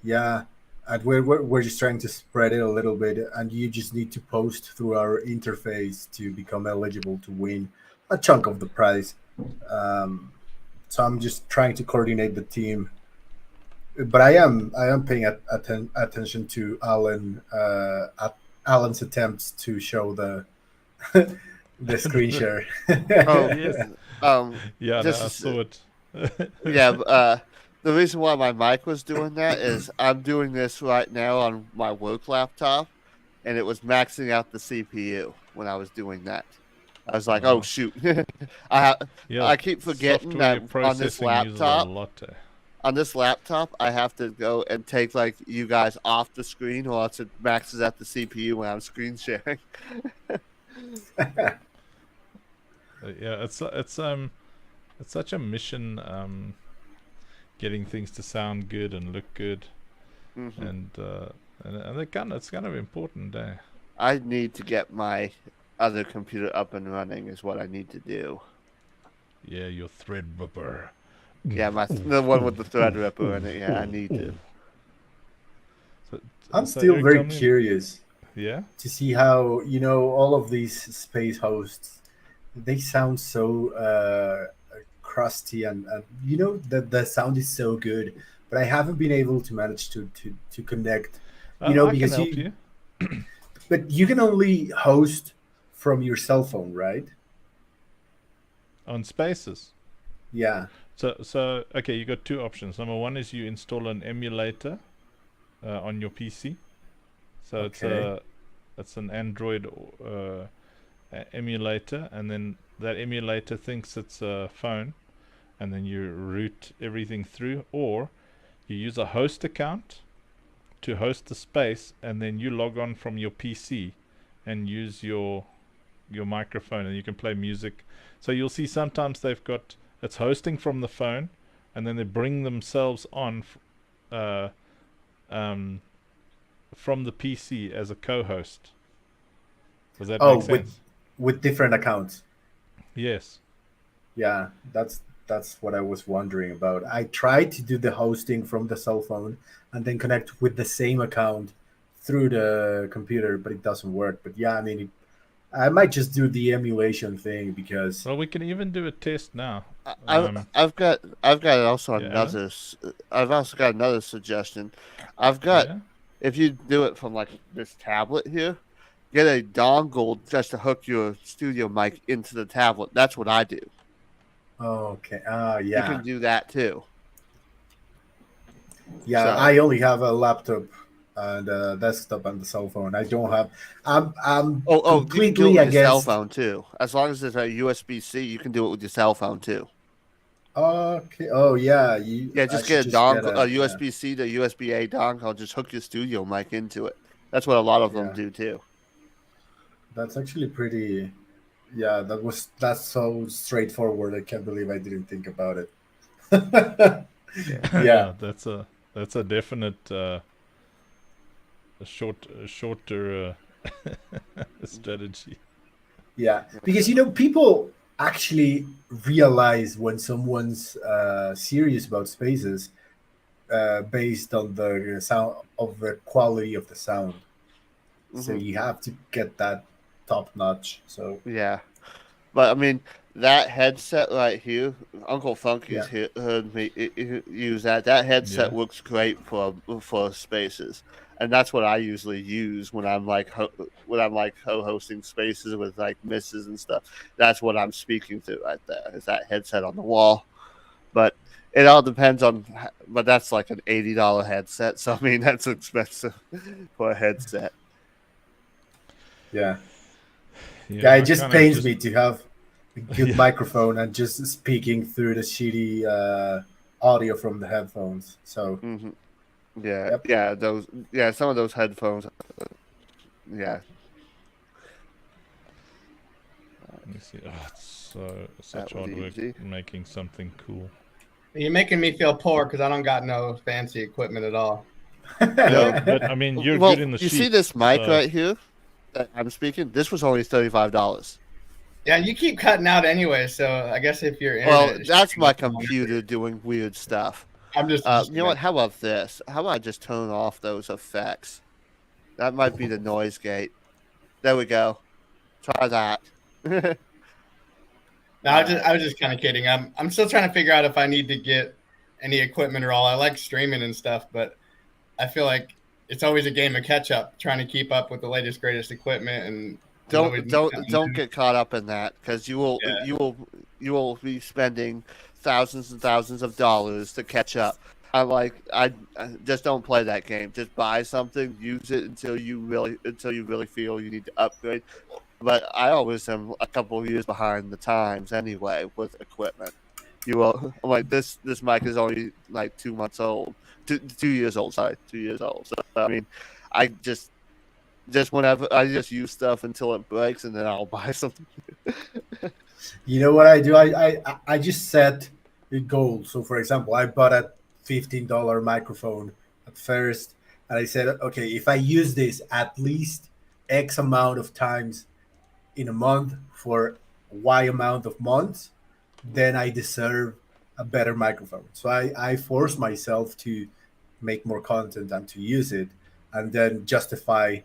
yeah, and we're just trying to spread it a little bit, and you just need to post through our interface to become eligible to win a chunk of the prize. So I'm just trying to coordinate the team, but I am paying attention to Alan's attempts to show the the screen share. oh Yes. Yeah, no, I just- saw it. yeah. The reason why my mic was doing that is I'm doing this right now on my work laptop, and it was maxing out the CPU when I was doing that. I was like, Oh. oh shoot, I Yeah, keep forgetting software that on this processing uses a laptop. lot. On this laptop, I have to go and take like you guys off the screen, or else it maxes out the CPU when I'm screen sharing. Yeah, it's such a mission, getting things to sound good and look good, Mhm. and it's kind of important. I need to get my other computer up and running. Is what I need to do. Yeah, your Threadripper. Yeah, the one with the Threadripper in it. Yeah, I need to. So, I'm so still Eric, very tell me- curious Yeah. to see how, all of these space hosts, they sound so crusty and the sound is so good, but I haven't been able to manage to connect. I Because can help you. But you can only host from your cell phone, right? On Spaces. Yeah. So okay, you got two options. Number one is you install an emulator on your PC. So Okay. it's an Android emulator, and then that emulator thinks it's a phone, and then you route everything through, or you use a host account to host the space, and then you log on from your PC and use your microphone, and you can play music. So you'll see sometimes they've got it's hosting from the phone, and then they bring themselves on from the PC as a co-host. Does that make sense? With different accounts. Yes. Yeah, that's what I was wondering about. I tried to do the hosting from the cell phone and then connect with the same account through the computer, but it doesn't work. But yeah, I mean, I might just do the emulation thing because. Well, we can even do a test now. I've got also Yeah. another. I've also got another suggestion. I've got if you do it from like this tablet here, get a dongle just to hook your studio mic into the tablet. That's what I do. Oh, okay. You Yeah. can do that too. Yeah, So- I only have a laptop and a desktop and the cell phone. I don't have. I'm You can do it completely with your cell against. phone too. As long as it's a USB-C, you can do it with your cell phone too. Okay. Oh yeah. Yeah, just get a dongle, a USB-C to USB-A dongle. Just hook your studio mic into it. That's what a lot of them Yeah. do too. That's actually pretty. Yeah, that's so straightforward. I can't believe I didn't think about it. Yeah. That's a definite a shorter strategy. Yeah, because people actually realize when someone's serious about spaces based on the sound of the quality of the sound. So Mhm. you have to get that top notch. So Yeah, but I mean that headset right here, Uncle Funky's heard me use that. That headset Yeah. looks great for spaces, and that's what I usually use when I'm like co-hosting spaces with like misses and stuff. That's what I'm speaking to right there. Is that headset on the wall? But it all depends on. But that's like an $80 headset, so I mean that's expensive for a headset. yeah, Yeah, it I just kinda pains me to have a good Yeah. microphone and just speaking through the shitty audio from the headphones. So hmm Yeah, Yep. yeah, some of those headphones. Yeah, Let me see. Oh, it's such That was hard work easy. making something cool. You're making me feel poor because I don't got no fancy equipment at all. Well, but I mean, you're well, good in the you see sheet, this mic so- right here that I'm speaking? This was only $35. Yeah, you keep cutting out anyway, so I guess if you're Well, that's my computer doing weird stuff. I'm just You know what? How about this? How about I just turn off those effects? That might be the noise gate. There we go. Try that. No, I was just kind of kidding. I'm still trying to figure out if I need to get any equipment or all. I like streaming and stuff, but I feel like it's always a game of catch up, trying to keep up with the latest greatest equipment and Don't get caught up in that because you will Yeah. you will be spending thousands and thousands of dollars to catch up. I just don't play that game. Just buy something, use it until you really feel you need to upgrade. But I always am a couple of years behind the times anyway with equipment. You will like this mic is only like 2 months old, 2 years old. Sorry, 2 years old. So I mean, I just whenever I just use stuff until it breaks, and then I'll buy something. you know what I do? I just set a goal. So for example, I bought a $15 microphone at first, and I said, okay, if I use this at least X amount of times in a month for Y amount of months, then I deserve a better microphone. So I force myself to make more content and to use it, and then justify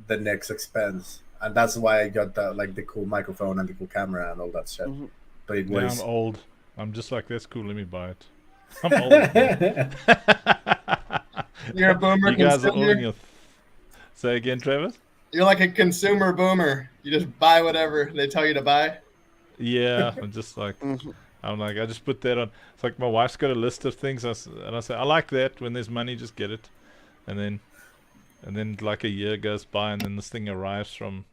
the next expense. And that's why I got the cool microphone and the cool camera and all that shit. Mhm. But it Yeah, was I'm old. I'm just like, that's cool. Let me buy it. I'm old. You're a boomer You guys are consumer? old. Say again, Travis? You're like a consumer boomer. You just buy whatever they tell you to buy. Yeah, I'm just like, I just put that on. It's like my wife's got a list of things, and I say, I like that. When there's money, just get it. And then like a year goes by, and then this thing arrives from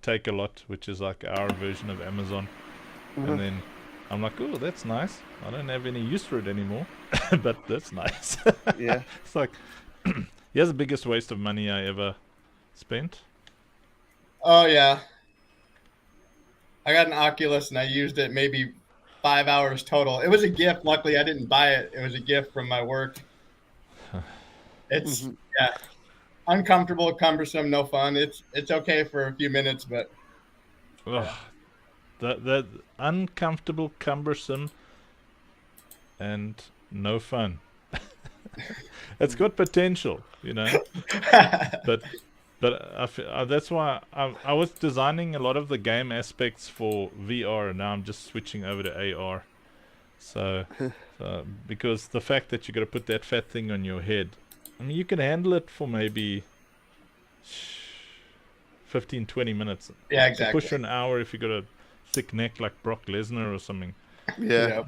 Take-A-Lot, which is like our version of Amazon. And then I'm like, oh, that's nice. I don't have any use for it anymore, but that's nice. Yeah. It's like, here's the biggest waste of money I ever spent. Oh yeah. I got an Oculus and I used it maybe 5 hours total. It was a gift. Luckily, I didn't buy it. It was a gift from my work. It's yeah, uncomfortable, cumbersome, no fun. It's okay for a few minutes, but Ugh. That uncomfortable, cumbersome, and no fun. It's got potential, you know. but that's why I was designing a lot of the game aspects for VR, and now I'm just switching over to AR. So because the fact that you got to put that fat thing on your head, I mean, you can handle it for maybe 15-20 minutes. Yeah, exactly. Push for an hour if you got a thick neck like Brock Lesnar or something. Yeah.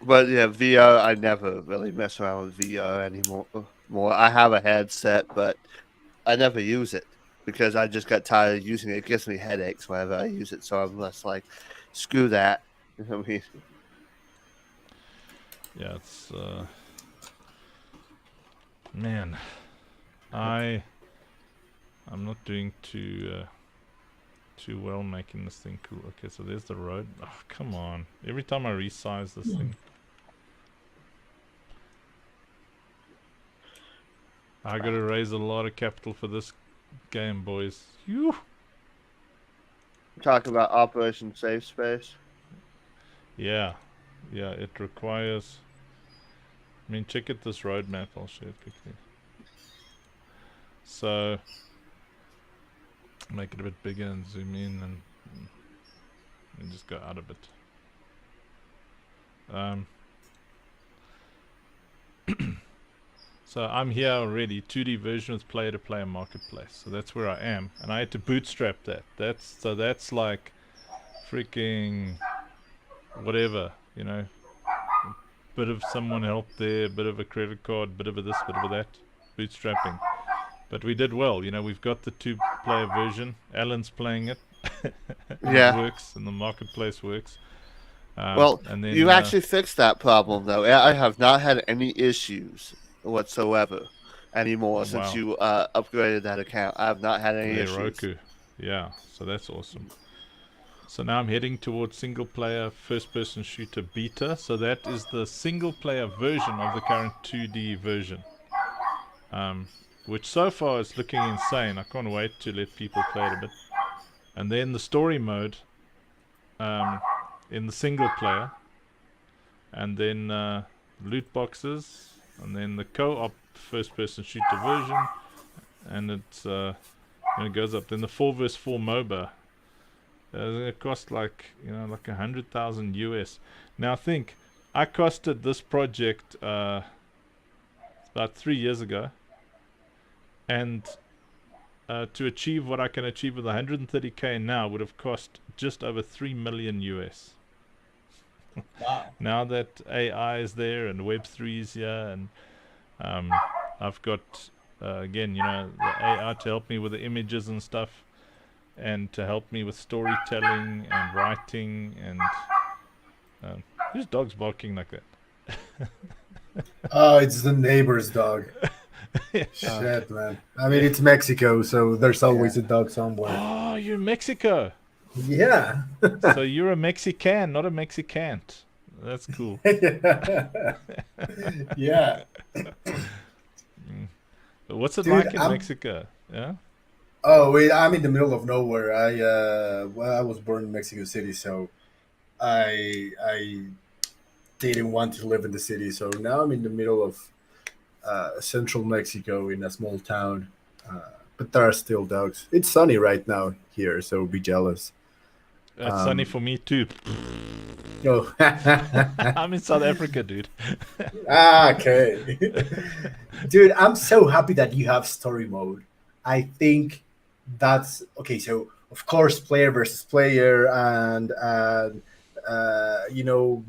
But yeah, VR, I never really mess around with VR anymore. I have a headset, but I never use it because I just got tired of using it. It gives me headaches whenever I use it, so I'm less like, screw that. You know what I mean? Yeah, it's man, I'm not doing too well making this thing cool. Okay, so there's the road. Oh, come on! Every time I resize this thing, I gotta raise a lot of capital for this game, boys. Phew. Talk about Operation Safe Space. Yeah, it requires. I mean, check out this roadmap. I'll show it quickly. So, make it a bit bigger and zoom in and just go out a bit. So I'm here already. 2D version with player-to-player marketplace. So that's where I am, and I had to bootstrap that. That's like freaking whatever, you know. Bit of someone help there, bit of a credit card, bit of a this, bit of a that, bootstrapping. But we did well, you know. We've got the 2-player version. Alan's playing it. Yeah. It works, and the marketplace works. Well, and then, you actually fixed that problem, though. I have not had any issues whatsoever anymore since you upgraded that account. I have not had any issues. Roku. Yeah, so that's awesome. So now I'm heading towards single-player first-person shooter beta. So that is the single-player version of the current 2D version, which so far is looking insane. I can't wait to let people play it a bit. And then the story mode in the single-player, and then loot boxes, and then the co-op first-person shooter version, and it goes up. Then the 4vs4 MOBA. It cost like 100,000 US. Now I think I costed this project about 3 years ago, and to achieve what I can achieve with 130k now would have cost just over 3 million US. wow. Now that AI is there and Web3 is here, and I've got again, the AI to help me with the images and stuff, and to help me with storytelling and writing. And whose dog's barking like that? Oh, it's the neighbor's dog. Shit, man. I mean, it's Mexico, so there's always a dog somewhere. Oh, you're in Mexico. Yeah. So you're a Mexican, not a Mexicant. That's cool. Yeah. But what's it Dude, like in Mexico? Yeah. Oh, wait, I'm in the middle of nowhere. I was born in Mexico City, so I didn't want to live in the city. So now I'm in the middle of central Mexico in a small town. But there are still dogs. It's sunny right now here, so be jealous. It's sunny for me too. Oh. I'm in South Africa, dude. Okay. Dude, I'm so happy that you have story mode. I think that's okay. So of course, player versus player, and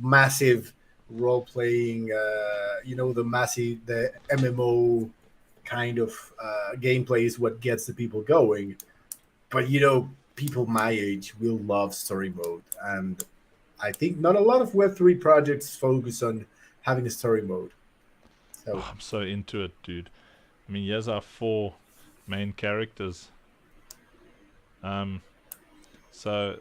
massive role playing. The MMO kind of gameplay is what gets the people going. but people my age will love story mode, and I think not a lot of Web3 projects focus on having a story mode. So Oh, I'm so into it, dude. I mean, here's our 4 main characters. So,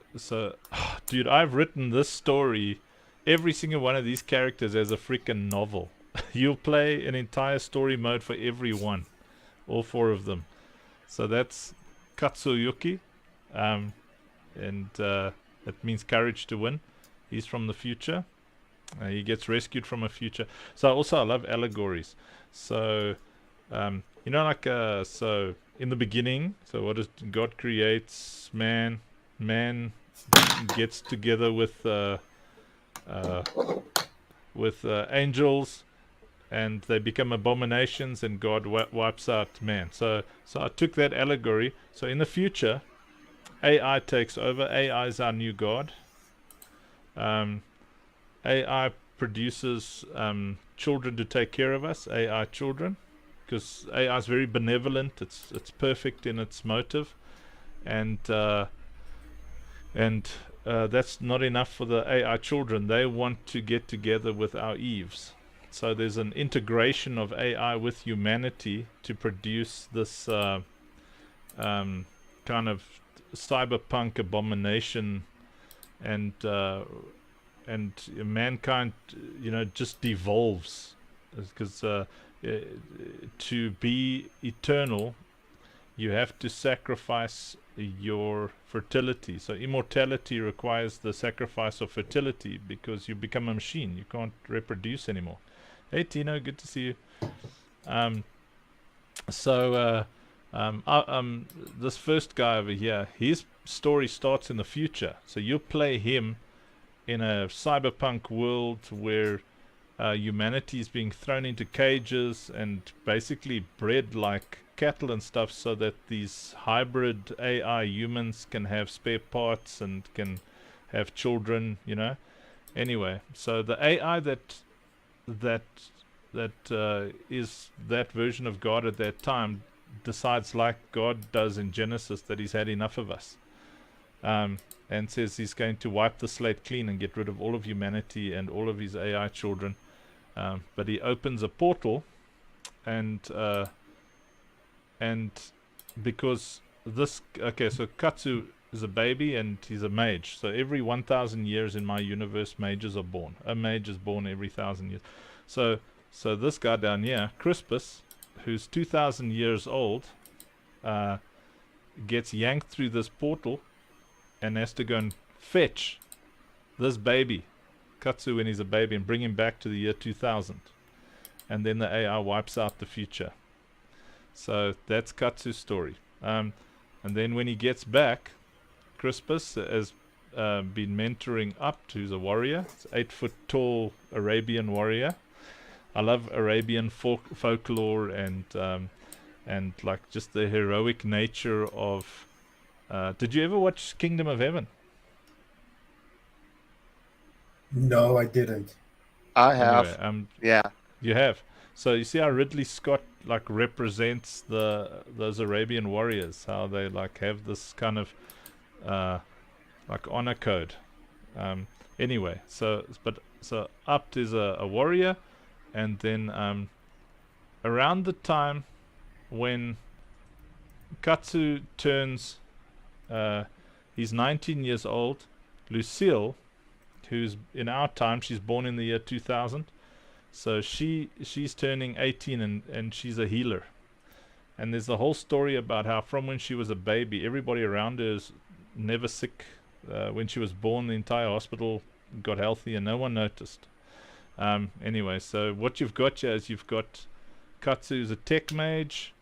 dude, I've written this story, every single one of these characters as a freaking novel. You'll play an entire story mode for every one, all 4 of them. So that's Katsuyuki, and it means courage to win. He's from the future. He gets rescued from a future. So I love allegories. So, so in the beginning, so what does God creates man? Man gets together with angels, and they become abominations, and God wipes out man. So I took that allegory. So in the future, AI takes over. AI is our new God. AI produces children to take care of us, AI children, because AI is very benevolent. It's perfect in its motive, and that's not enough for the AI children. They want to get together with our Eves. So there's an integration of AI with humanity to produce this kind of cyberpunk abomination, and mankind, just devolves, because to be eternal, you have to sacrifice your fertility. So immortality requires the sacrifice of fertility, because you become a machine. You can't reproduce anymore. Hey Tino, good to see you. This first guy over here, his story starts in the future. So you play him in a cyberpunk world where humanity is being thrown into cages and basically bred like cattle and stuff, so that these hybrid AI humans can have spare parts and can have children, Anyway, so the AI that is that version of God at that time decides, like God does in Genesis, that he's had enough of us. And says he's going to wipe the slate clean and get rid of all of humanity and all of his AI children. But he opens a portal, and because so Katsu is a baby and he's a mage. So every 1,000 years in my universe, mages are born. A mage is born every 1,000 years. So this guy down here, Crispus, who's 2,000 years old, gets yanked through this portal and has to go and fetch this baby, Katsu, when he's a baby, and bring him back to the year 2000. And then the AI wipes out the future. So that's Katsu's story. And then when he gets back, Crispus has been mentoring Apt, who's a warrior. It's 8-foot tall Arabian warrior. I love Arabian folklore and like just the heroic nature of. Did you ever watch Kingdom of Heaven? No, I didn't. I have. Anyway, Yeah. You have. So you see how Ridley Scott like represents those Arabian warriors, how they like have this kind of like honor code. Anyway, so Apt is a warrior, and then around the time when Katsu turns, he's 19 years old, Lucille, who's in our time, she's born in the year 2000, so she's turning 18, and she's a healer. And there's the whole story about how from when she was a baby, everybody around her is never sick. When she was born, the entire hospital got healthy and no one noticed. Anyway, so what you've got here is you've got Katsu, who's a tech mage,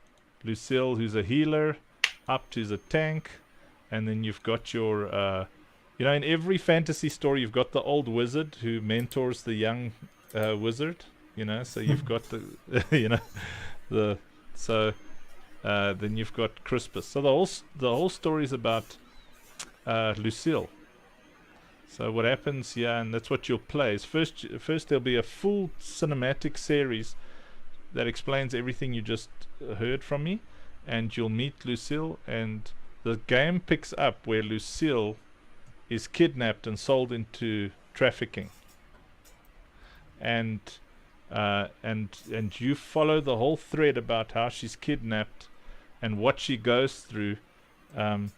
Lucille, who's a healer, Apt, who's a tank, and then you've got your in every fantasy story you've got the old wizard who mentors the young wizard, so you've got then you've got Crispus. So the whole story is about Lucille. So what happens here, and that's what you'll play, is first there'll be a full cinematic series that explains everything you just heard from me, and you'll meet Lucille, and the game picks up where Lucille is kidnapped and sold into trafficking, and you follow the whole thread about how she's kidnapped and what she goes through, and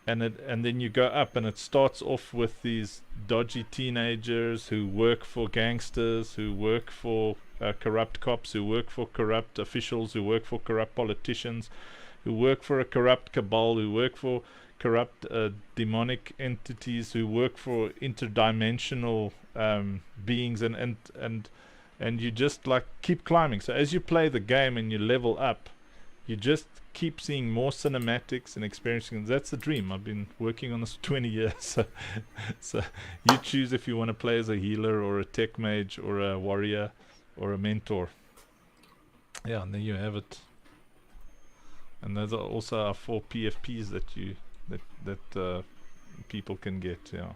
then you go up, and it starts off with these dodgy teenagers who work for gangsters, who work for corrupt cops, who work for corrupt officials, who work for corrupt politicians, who work for a corrupt cabal, who work for corrupt demonic entities, who work for interdimensional beings, and you just like keep climbing. So as you play the game and you level up, you just keep seeing more cinematics and experiencing. That's the dream. I've been working on this for 20 years. So you choose if you want to play as a healer or a tech mage or a warrior or a mentor. Yeah, and there you have it. And those are also our 4 PFPs that people can get. Yeah,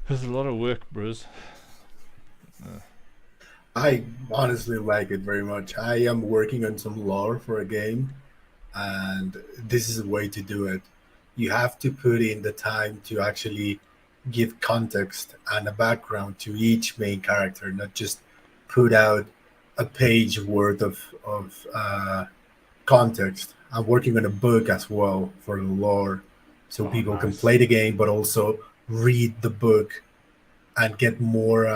there's a lot of work, bros. I honestly like it very much. I am working on some lore for a game, and this is a way to do it. You have to put in the time to actually give context and a background to each main character, not just put out a page worth of context. I'm working on a book as well for the lore, so people can play the game, but also read the book and get more,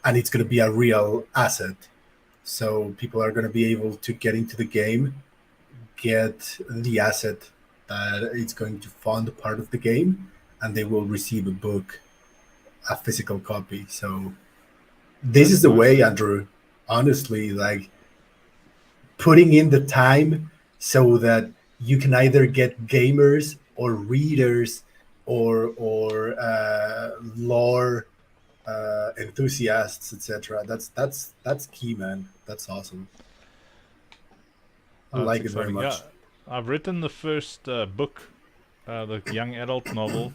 and it's going to be a real asset. So people are going to be able to get into the game, get the asset that it's going to fund part of the game, and they will receive a book, a physical copy. So this is the way, Andrew, honestly, like putting in the time so that you can either get gamers or readers or lore enthusiasts, etc. That's key, man. That's awesome. I like it very much. Yeah, I've written the first book, the young adult novel.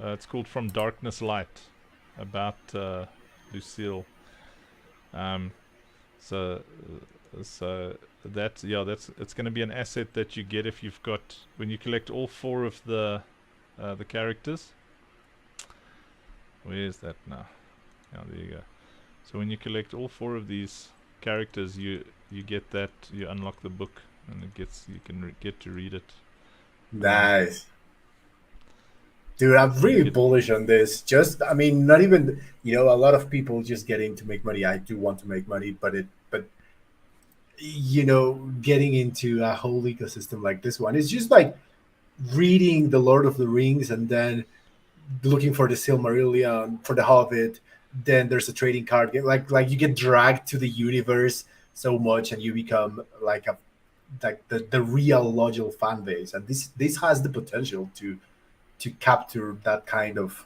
It's called From Darkness Light, about Lucille. So that's it's going to be an asset that you get if you've got, when you collect all 4 of the characters. Where is that now? Yeah, there you go. So when you collect all 4 of these characters, you get that, you unlock the book, and it gets, you can get to read it. Nice. Dude, I'm really bullish on this. Just, I mean, not even, a lot of people just getting to make money. I do want to make money, but getting into a whole ecosystem like this one, it's just like reading The Lord of the Rings and then looking for the Silmarillion, for the Hobbit. Then there's a trading card game. Like you get dragged to the universe so much, and you become like the real loyal fan base. And this has the potential to capture that kind of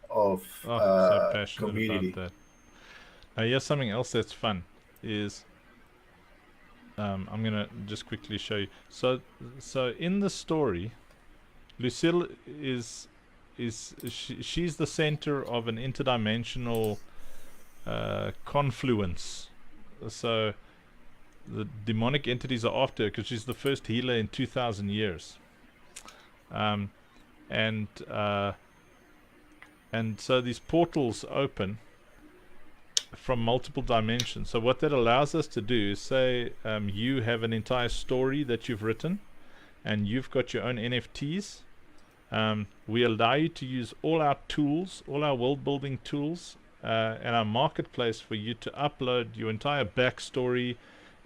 so passionate community. about that. Here's something else that's fun is I'm gonna just quickly show you. So in the story, Lucille she's the center of an interdimensional confluence. So the demonic entities are after her because she's the first healer in 2,000 years. And so these portals open from multiple dimensions. So what that allows us to do is say you have an entire story that you've written, and you've got your own NFTs. We allow you to use all our tools, all our world building tools, and our marketplace for you to upload your entire backstory,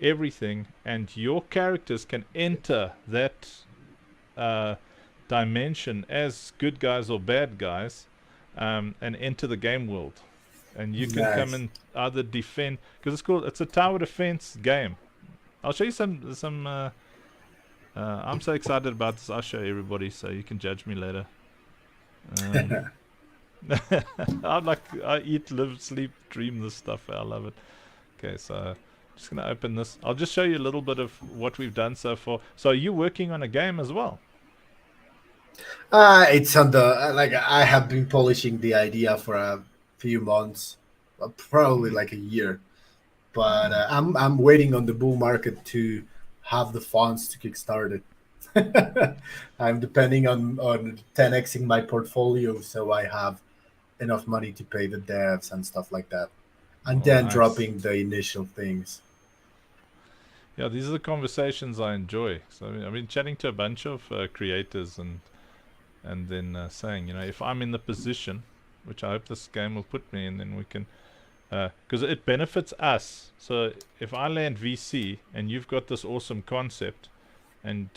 everything, and your characters can enter that dimension as good guys or bad guys, and enter the game world. And you can come and either defend, because it's a tower defense game. I'll show you some I'm so excited about this. I'll show everybody so you can judge me later. I eat, live, sleep, dream this stuff. I love it. Okay, so I'm just gonna open this. I'll just show you a little bit of what we've done so far. So are you working on a game as well? It's on the I have been polishing the idea for a few months, probably like a year, but I'm waiting on the bull market to have the funds to kickstart it. I'm depending on 10xing my portfolio so I have enough money to pay the devs and stuff like that, and Oh, then nice. dropping the initial things. Yeah, these are the conversations I enjoy. So I've been chatting to a bunch of creators and then saying, if I'm in the position, which I hope this game will put me in, then we can, because it benefits us. So if I land VC and you've got this awesome concept, and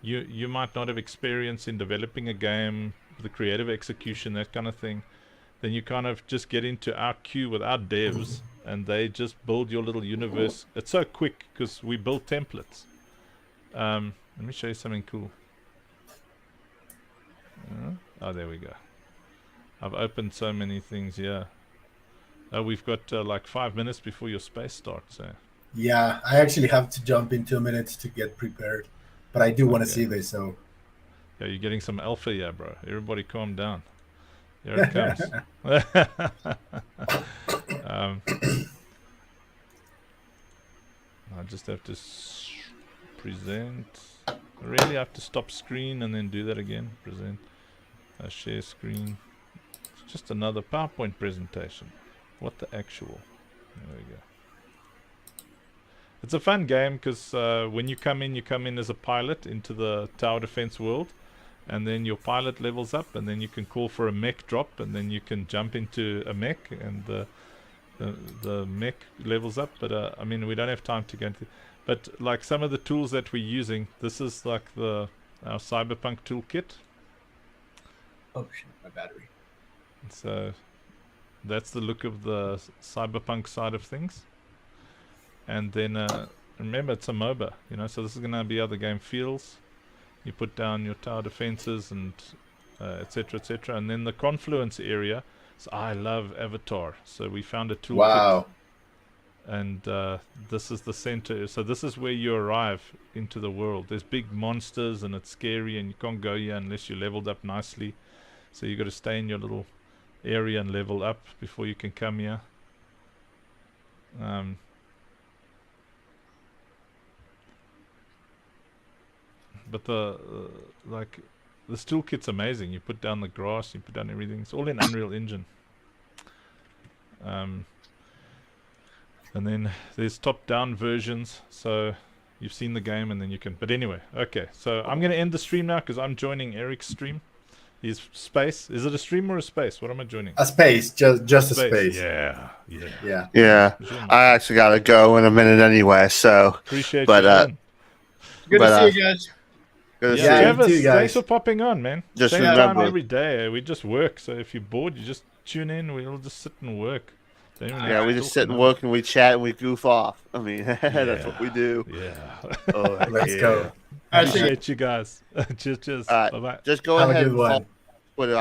you might not have experience in developing a game, the creative execution, that kind of thing, then you kind of just get into our queue with our devs, and they just build your little universe. It's so quick because we build templates. Let me show you something cool. Oh, there we go. I've opened so many things here. Oh, we've got like 5 minutes before your space starts. So. Yeah, I actually have to jump in 2 minutes to get prepared, but I do want to see this. So yeah, you're getting some alpha here, bro. Everybody calm down. Here it comes. I just have to present. I really have to stop screen and then do that again. Present. Share screen. It's just another PowerPoint presentation. What the actual? There we go. It's a fun game because when you come in as a pilot into the tower defense world, and then your pilot levels up, and then you can call for a mech drop, and then you can jump into a mech, and the mech levels up. But I mean, we don't have time to go into. But like some of the tools that we're using, this is like our Cyberpunk toolkit. oh shit, my battery. So that's the look of the Cyberpunk side of things. And then remember, it's a MOBA, so this is going to be how the game feels. You put down your tower defenses and etc, etc. And then the confluence area. So I love Avatar. So we found a toolkit. Wow. And this is the center. So this is where you arrive into the world. There's big monsters and it's scary, and you can't go here unless you're leveled up nicely. So you got to stay in your little area and level up before you can come here. But this toolkit's amazing. You put down the grass, you put down everything. It's all in Unreal Engine. And then there's top-down versions. So you've seen the game, and then you can. But anyway, okay. So I'm going to end the stream now because I'm joining Eric's stream. His space. Is it a stream or a space? What am I joining? A space, just a space. Yeah. Yeah. I actually gotta go in a minute anyway. So Appreciate But, you. Man. Good But, to see you guys. good to Yeah, see you. Travis, too, guys. thanks for popping on, man. Just Same time remember- every day. We just work. So if you're bored, you just tune in. We'll just sit and work. Don't even have Yeah, to we just talk sit and about work and we chat and we goof off. I mean, that's what we do. it. Yeah. Oh, Let's yeah. go. All right, see you. Appreciate you guys. Cheers. All right. Bye bye. Just go Have a ahead good and one. follow Twitter.